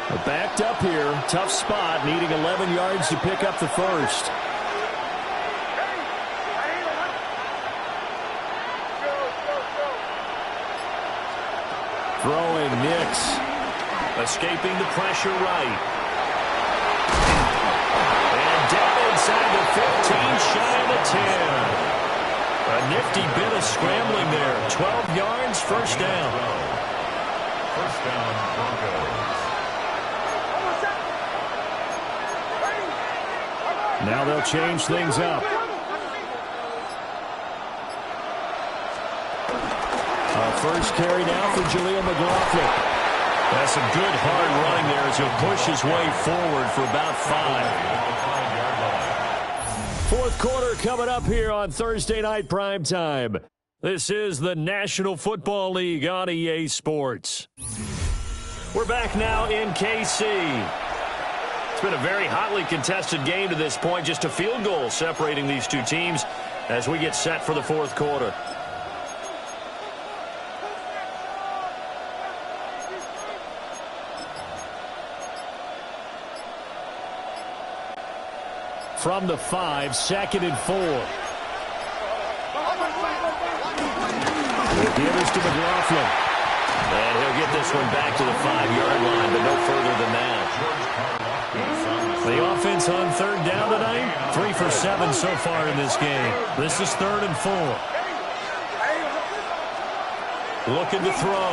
They're backed up here. Tough spot, needing 11 yards to pick up the 1st. Throwing Nix. Escaping the pressure right. And down inside the 15, shy of the 10. A nifty bit of scrambling there. 12 yards, 1st down. 1st down, Broncos. Now they'll change things up. First carry now for Jaleel McLaughlin. That's a good hard running there as he'll push his way forward for about 5. Fourth quarter coming up here on Thursday Night Primetime. This is the National Football League on EA Sports. We're back now in KC. It's been a very hotly contested game to this point. Just a field goal separating these two teams as we get set for the fourth quarter. from the 5, 2nd and 4. The givers to McLaughlin. And he'll get this one back to the 5-yard line, but no further than that. The offense on 3rd down tonight, 3 for 7 so far in this game. This is 3rd and 4. Looking to throw.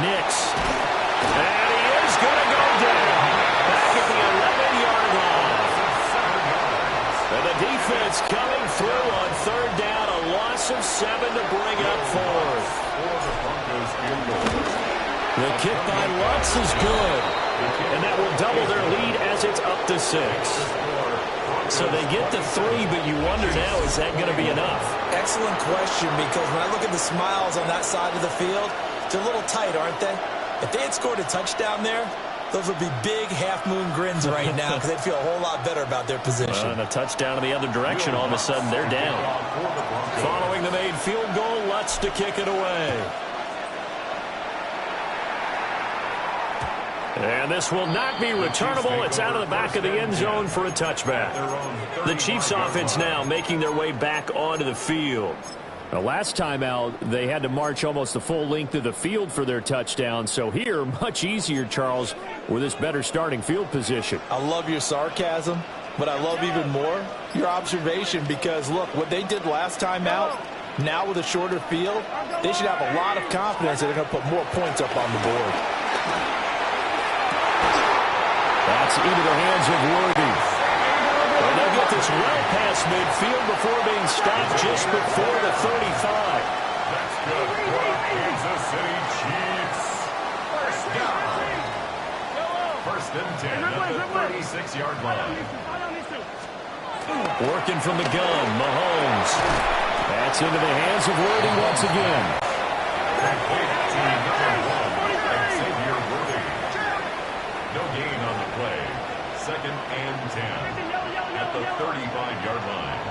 Nix. And he is going to go down. Back at the 11-yard line. And the defense coming through on 3rd down. A loss of 7 to bring up 4th. The kick by Lutz is good. And that will double their lead as it's up to 6. So they get the 3, but you wonder now, is that going to be enough? Excellent question, because when I look at the smiles on that side of the field, they're a little tight, aren't they? If they had scored a touchdown there, those would be big half-moon grins right now because they'd feel a whole lot better about their position. And a touchdown in the other direction, all of a sudden they're down. Following the made field goal, Lutz to kick it away. And this will not be returnable. It's out of the back of the end zone for a touchback. The Chiefs offense now making their way back onto the field. The last time out, they had to march almost the full length of the field for their touchdown. So here, much easier, Charles, with this better starting field position. I love your sarcasm, but I love even more your observation because, look, what they did last time out, now with a shorter field, they should have a lot of confidence that they're going to put more points up on the board. That's into the hands of Worthy. And they'll get this well past midfield before being stopped just before the 35. That's good for Kansas City Chiefs. First down. First and 10 at the 36-yard line. Working from the gun, Mahomes. That's into the hands of Worthy once again. Complete to number 1, Xavier Worthy. No gain on the play. Second and 10 at the 35-yard line.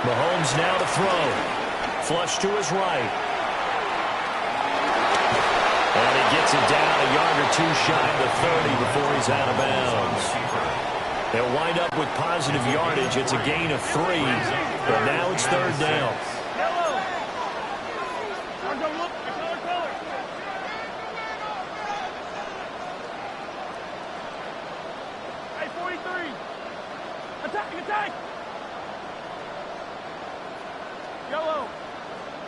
Mahomes now to throw. Flush to his right. And he gets it down a yard or two shy of the 30 before he's out of bounds. They'll wind up with positive yardage. It's a gain of 3, but now it's 3rd down. Attack! Yellow!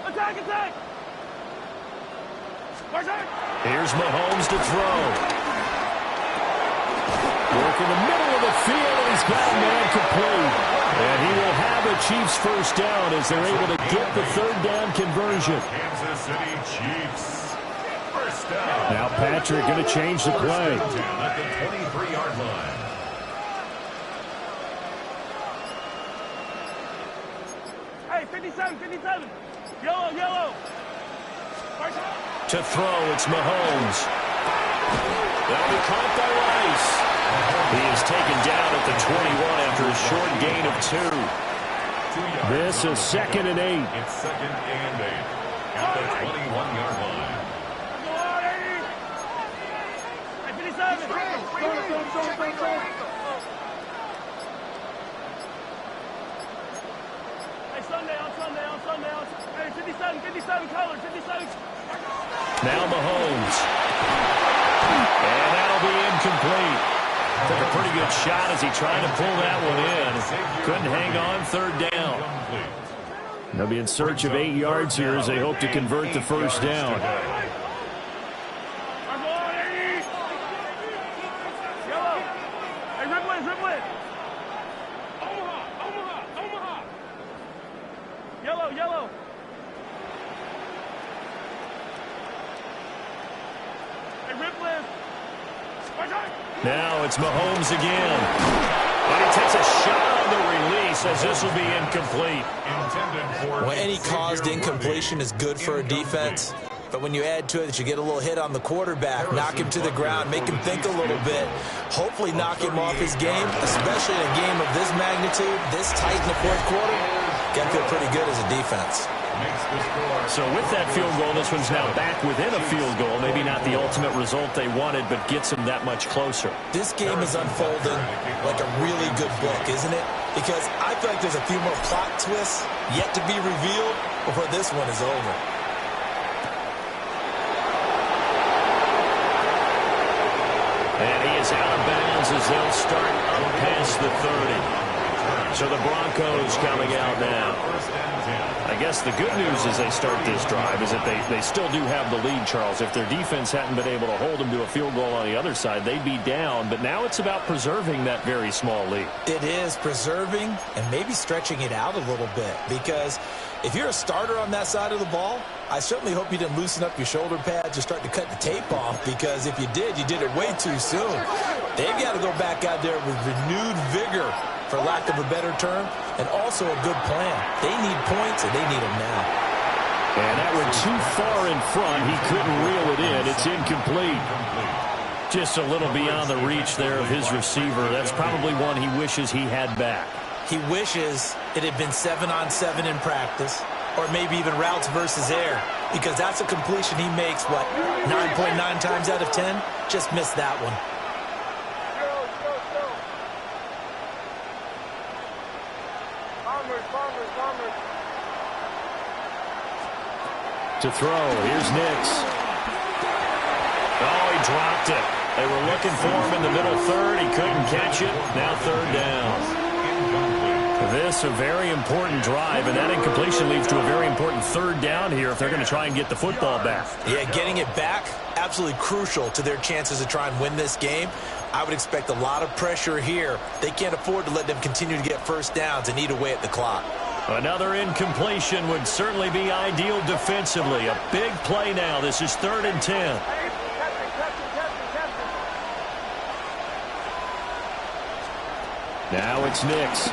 Attack! Here's Mahomes to throw. Work in the middle of the field, and he's got a man complete. And he will have a Chiefs first down as they're able to get the 3rd down conversion. Kansas City Chiefs. First down. Now Patrick going to change the play. First and 10 at the 23-yard line. Hey, 57. Yellow. To throw, it's Mahomes. That'll be caught by Rice. He is taken down at the 21 after a short gain of 2. This is 2nd and 8. It's 2nd and 8 at the 21-yard line. Hey, 57 colors, 57. Now Mahomes. And that'll be incomplete. Took a pretty good shot as he tried to pull that one in. Couldn't hang on, 3rd down. They'll be in search of 8 yards here as they hope to convert the first down. Yellow. Now it's Mahomes again. And he takes a shot on the release as this will be incomplete. Well, any caused incompletion is good for a defense. But when you add to it that you get a little hit on the quarterback, knock him to the ground, make him think a little bit, hopefully knock him off his game, especially in a game of this magnitude, this tight in the 4th quarter, Got to feel pretty good as a defense. So with that field goal, this one's now back within a field goal. Maybe not the ultimate result they wanted, but gets them that much closer. This game is unfolding like a really good book, isn't it? Because I feel like there's a few more plot twists yet to be revealed before this one is over. And he is out of bounds as they'll start up past the 30. So the Broncos coming out now. I guess the good news as they start this drive is that they still do have the lead, Charles. If their defense hadn't been able to hold them to a field goal on the other side, they'd be down. But now it's about preserving that very small lead. It is preserving and maybe stretching it out a little bit, because if you're a starter on that side of the ball, I certainly hope you didn't loosen up your shoulder pads or start to cut the tape off, because if you did it way too soon. They've got to go back out there with renewed vigor, for lack of a better term, and also a good plan. They need points, and they need them now. And that went too far in front. He couldn't reel it in. It's incomplete. Just a little beyond the reach there of his receiver. That's probably one he wishes he had back. He wishes it had been 7-on-7 in practice, or maybe even routes versus air, because that's a completion he makes, 9.9 times out of 10? Just missed that one. To throw, here's Nix. Oh, he dropped it. They were looking for him in the middle third. He couldn't catch it. Now third down. This a very important drive, and that incompletion leads to a very important third down here if they're going to try and get the football back. Yeah, getting it back, absolutely crucial to their chances to try and win this game. I would expect a lot of pressure here. They can't afford to let them continue to get first downs and eat away at the clock. Another incompletion would certainly be ideal defensively. A big play now. This is 3rd and 10. Now it's Nix.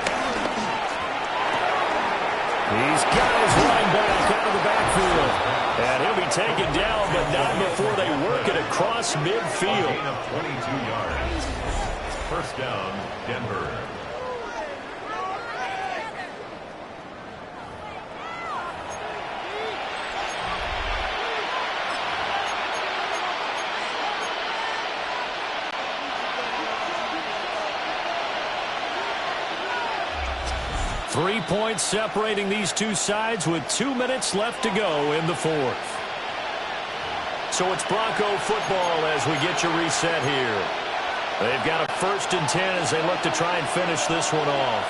He's got his running back out of the backfield. And he'll be taken down, but not before they work it across midfield. 22 yards. First down, Denver. Three points separating these two sides with 2 minutes left to go in the fourth. So it's Bronco football as we get you reset here. They've got a 1st and 10 as they look to try and finish this one off.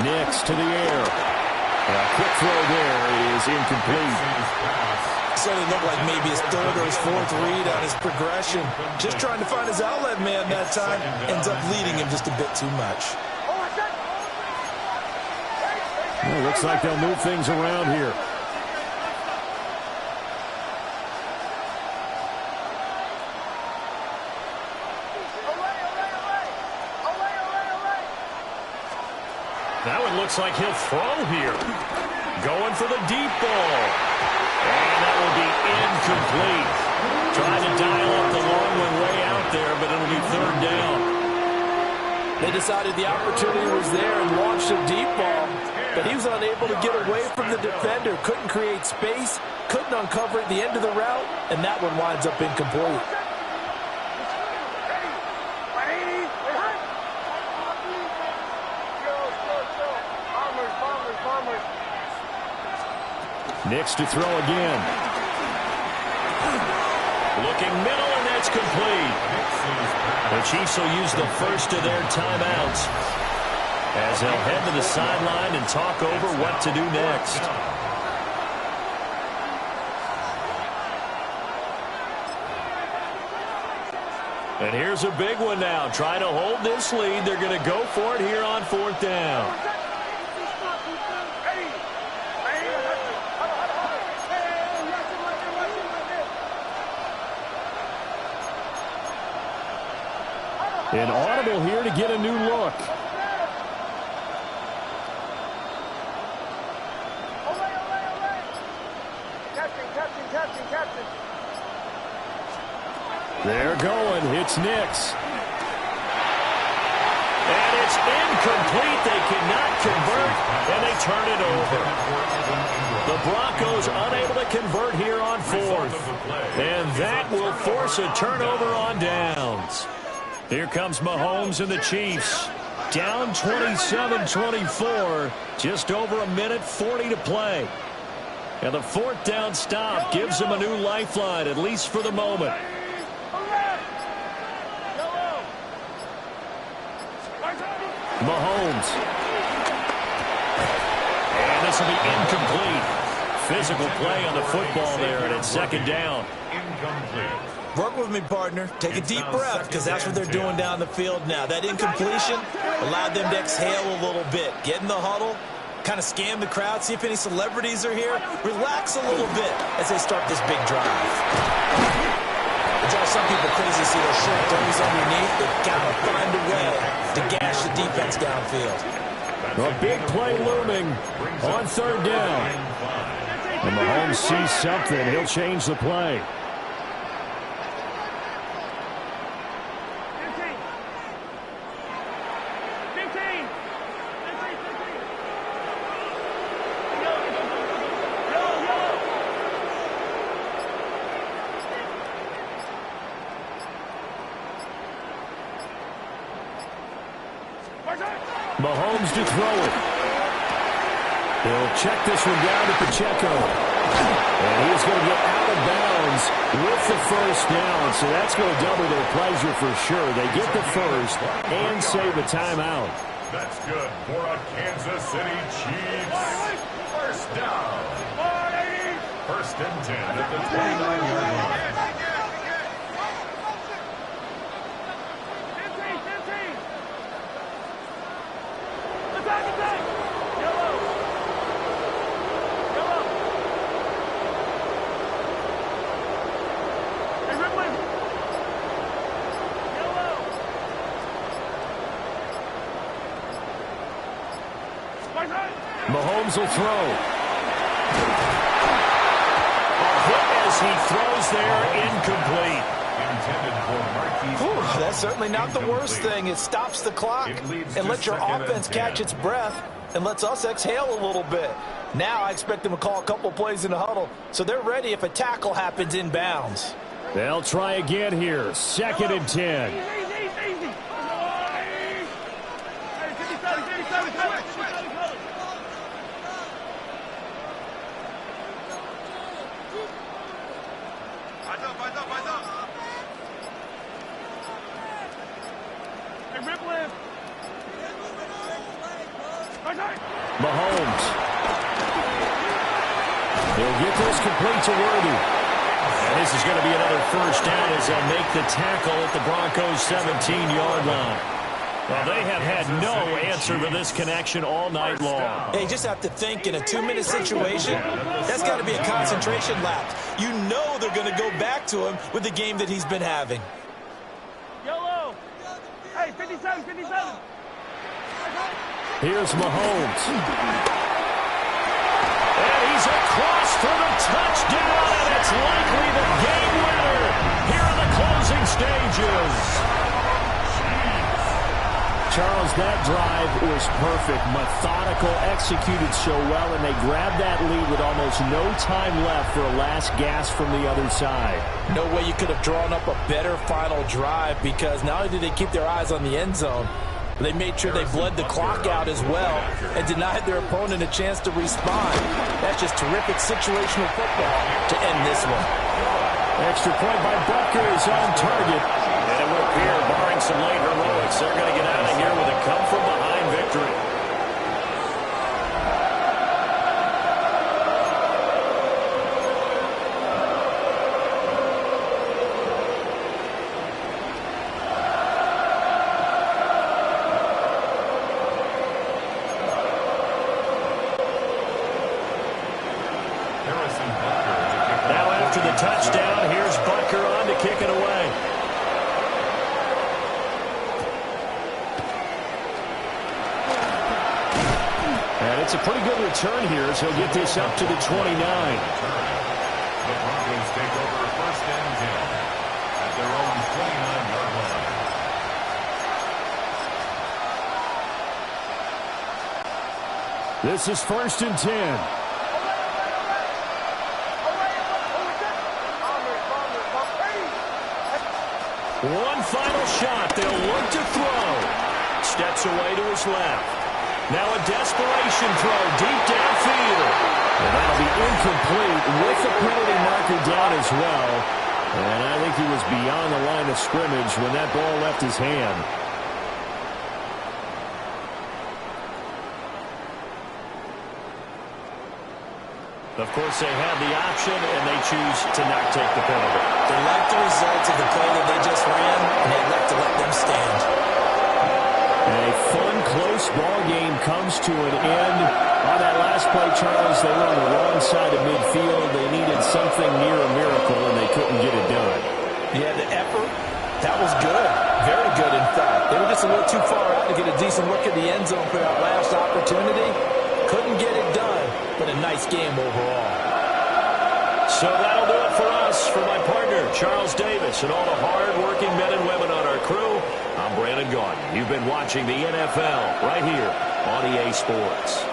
Nix to the air. A quick throw there is incomplete. Certainly looked like maybe his 3rd or his 4th read on his progression. Just trying to find his outlet man that time. Ends up leading him just a bit too much. Well, looks like they'll move things around here. That one looks like he'll throw here. Going for the deep ball. And that will be incomplete. Trying to dial up the long one way out there, but it'll be 3rd down. They decided the opportunity was there and launched a deep ball, but he was unable to get away from the defender. Couldn't create space, couldn't uncover at the end of the route, and that one winds up incomplete. Nix to throw again. Looking middle, and that's complete. The Chiefs will use the first of their timeouts as they'll head to the sideline and talk over what to do next. And here's a big one now. Trying to hold this lead. They're going to go for it here on 4th down. An audible here to get a new look. They're going. It's Nix. And It's incomplete. They cannot convert, and they turn it over. The Broncos unable to convert here on fourth. And that will force a turnover on downs. Here comes Mahomes and the Chiefs. Down 27-24. Just over a minute 40 to play. And the fourth down stop gives them a new lifeline, at least for the moment. Mahomes. And this will be incomplete. Physical play on the football there, and it's second down. Incomplete. Work with me, partner. Take a deep breath, because that's what they're doing down the field now. That incompletion allowed them to exhale a little bit. Get in the huddle, kind of scan the crowd, see if any celebrities are here. Relax a little bit as they start this big drive. It drives some people crazy to see those short throws underneath. They've got to find a way to gash the defense downfield. A big play looming on third down. And Mahomes sees something. He'll change the play. 15. Mahomes to throw it. He'll check this one down to Pacheco. And he's going to get out of bounds with the first down. So that's going to double their pleasure for sure. They get the first and save a timeout. That's good for a Kansas City Chiefs. First down. First and 10 at the 29-yard line. 15. Mahomes will throw. A hit as he throws there, incomplete. Whew, that's certainly not the worst thing. It stops the clock and lets your offense catch its breath and lets us exhale a little bit. Now I expect them to call a couple plays in the huddle so they're ready if a tackle happens inbounds. They'll try again here. Second and 10. Mahomes. He'll get this complete to Worthy. And this is going to be another first down as they'll make the tackle at the Broncos' 17-yard line. Well, they have had no answer for this connection all night long. Hey, you just have to think in a 2-minute situation, that's got to be a concentration lapse. You know they're going to go back to him with the game that he's been having. Yellow. Hey, 57, 57. Here's Mahomes. And he's across for the touchdown, and it's likely the game winner here in the closing stages. Charles, that drive was perfect, methodical, executed so well, and they grabbed that lead with almost no time left for a last gasp from the other side. No way you could have drawn up a better final drive because not only did they keep their eyes on the end zone, they made sure they bled the clock out as well and denied their opponent a chance to respond. That's just terrific situational football to end this one. Extra point by Butker is on target. And it would appear, barring some late heroics, they're going to get out of here with a come-from-behind victory. Now after the touchdown, here's Butker on to kick it away. And it's a pretty good return here as he'll get this up to the 29. The Broncos take over first and 10 at their own 29-yard line. This is 1st and 10. One final shot. They'll look to throw. Steps away to his left. Now a desperation throw deep downfield. And that'll be incomplete with the penalty marker down as well. And I think he was beyond the line of scrimmage when that ball left his hand. Of course, they have the option, and they choose to not take the penalty. They like the results of the play that they just ran, and they like to let them stand. And a fun, close ball game comes to an end. On that last play, Charles, they were on the wrong side of midfield. They needed something near a miracle, and they couldn't get it done. Yeah, the effort, that was good. Very good, in fact. They were just a little too far out to get a decent look at the end zone for that last opportunity. Couldn't get it done, but a nice game overall. So that'll do it for us. For my partner, Charles Davis, and all the hard-working men and women on our crew, I'm Brandon Gaudin. You've been watching the NFL right here on EA Sports.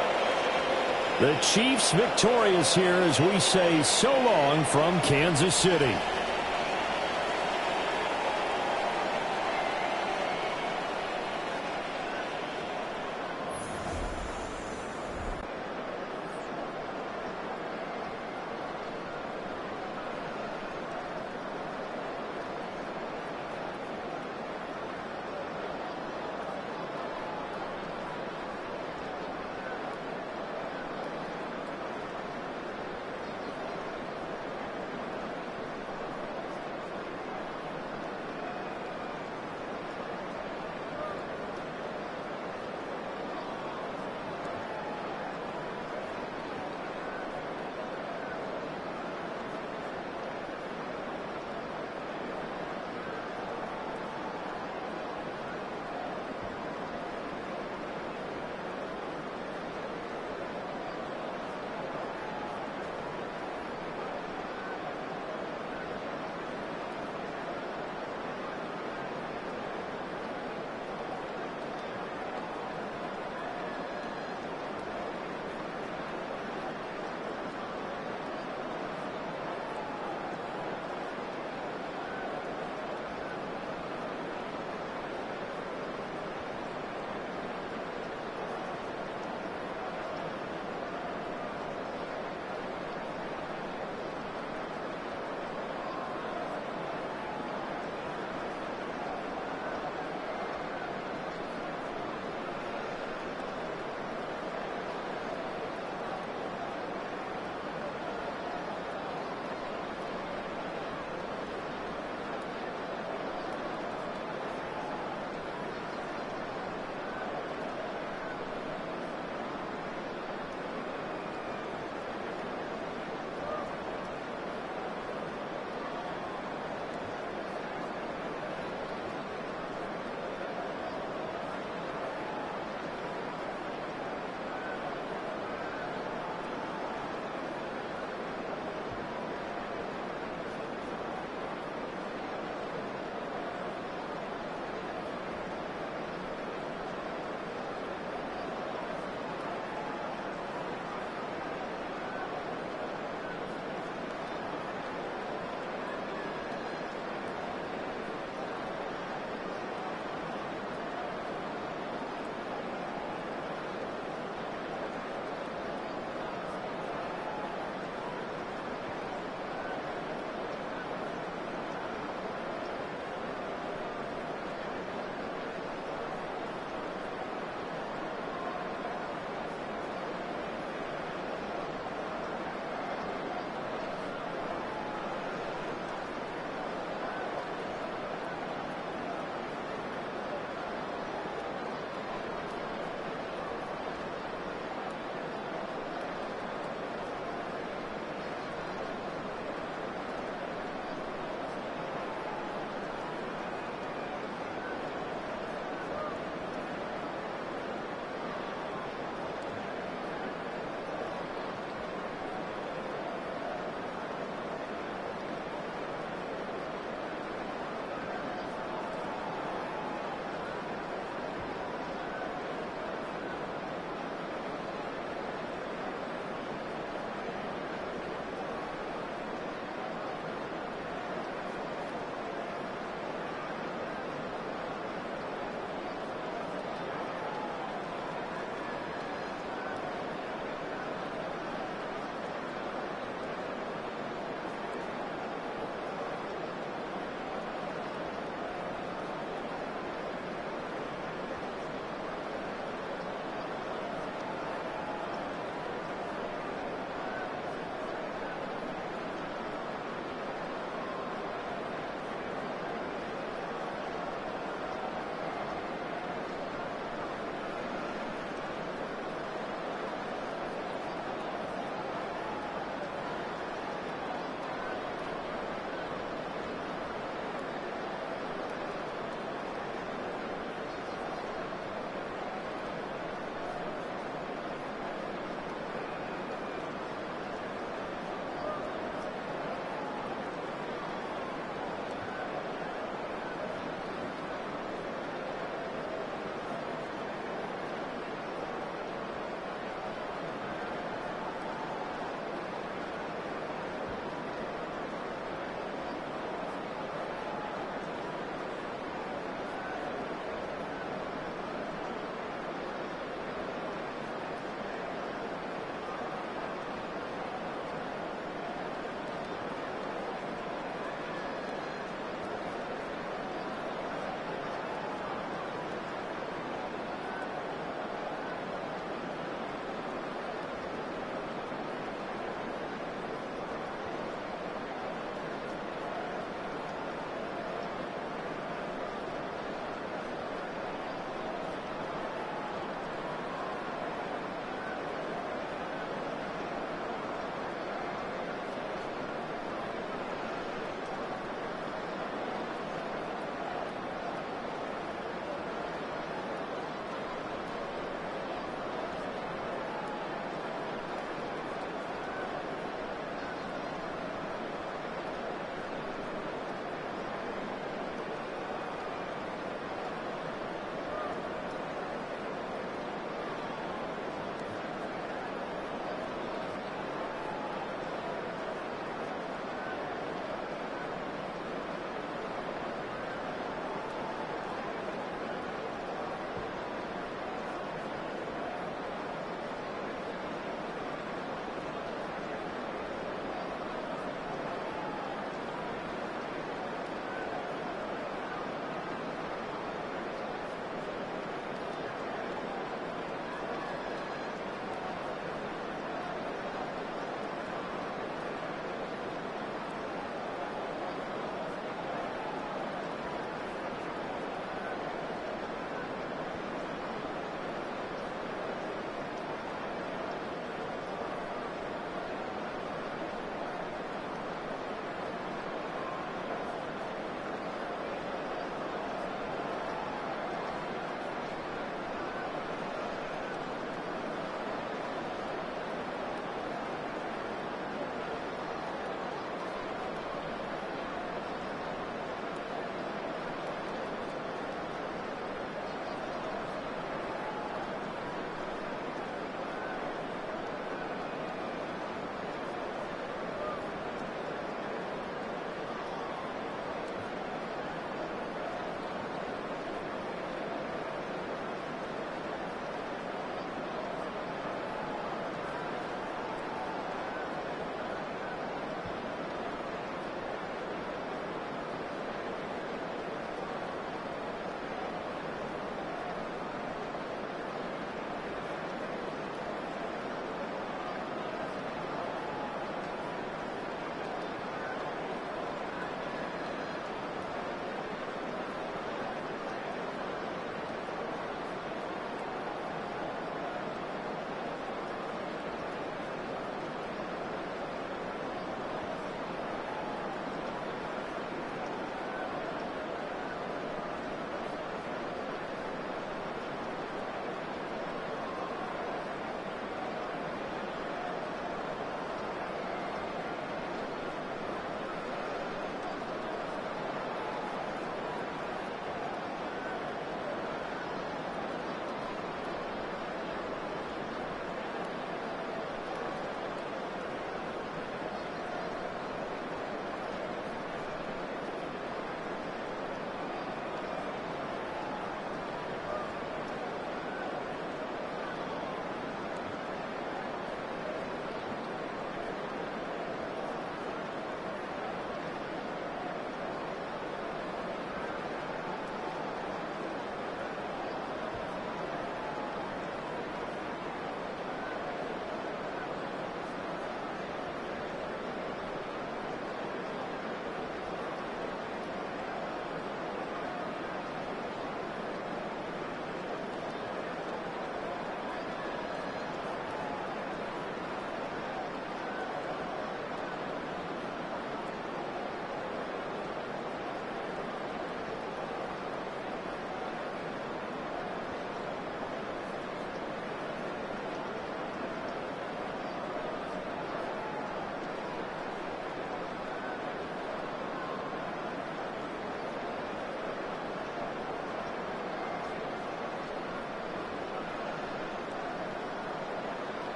The Chiefs victorious here as we say so long from Kansas City.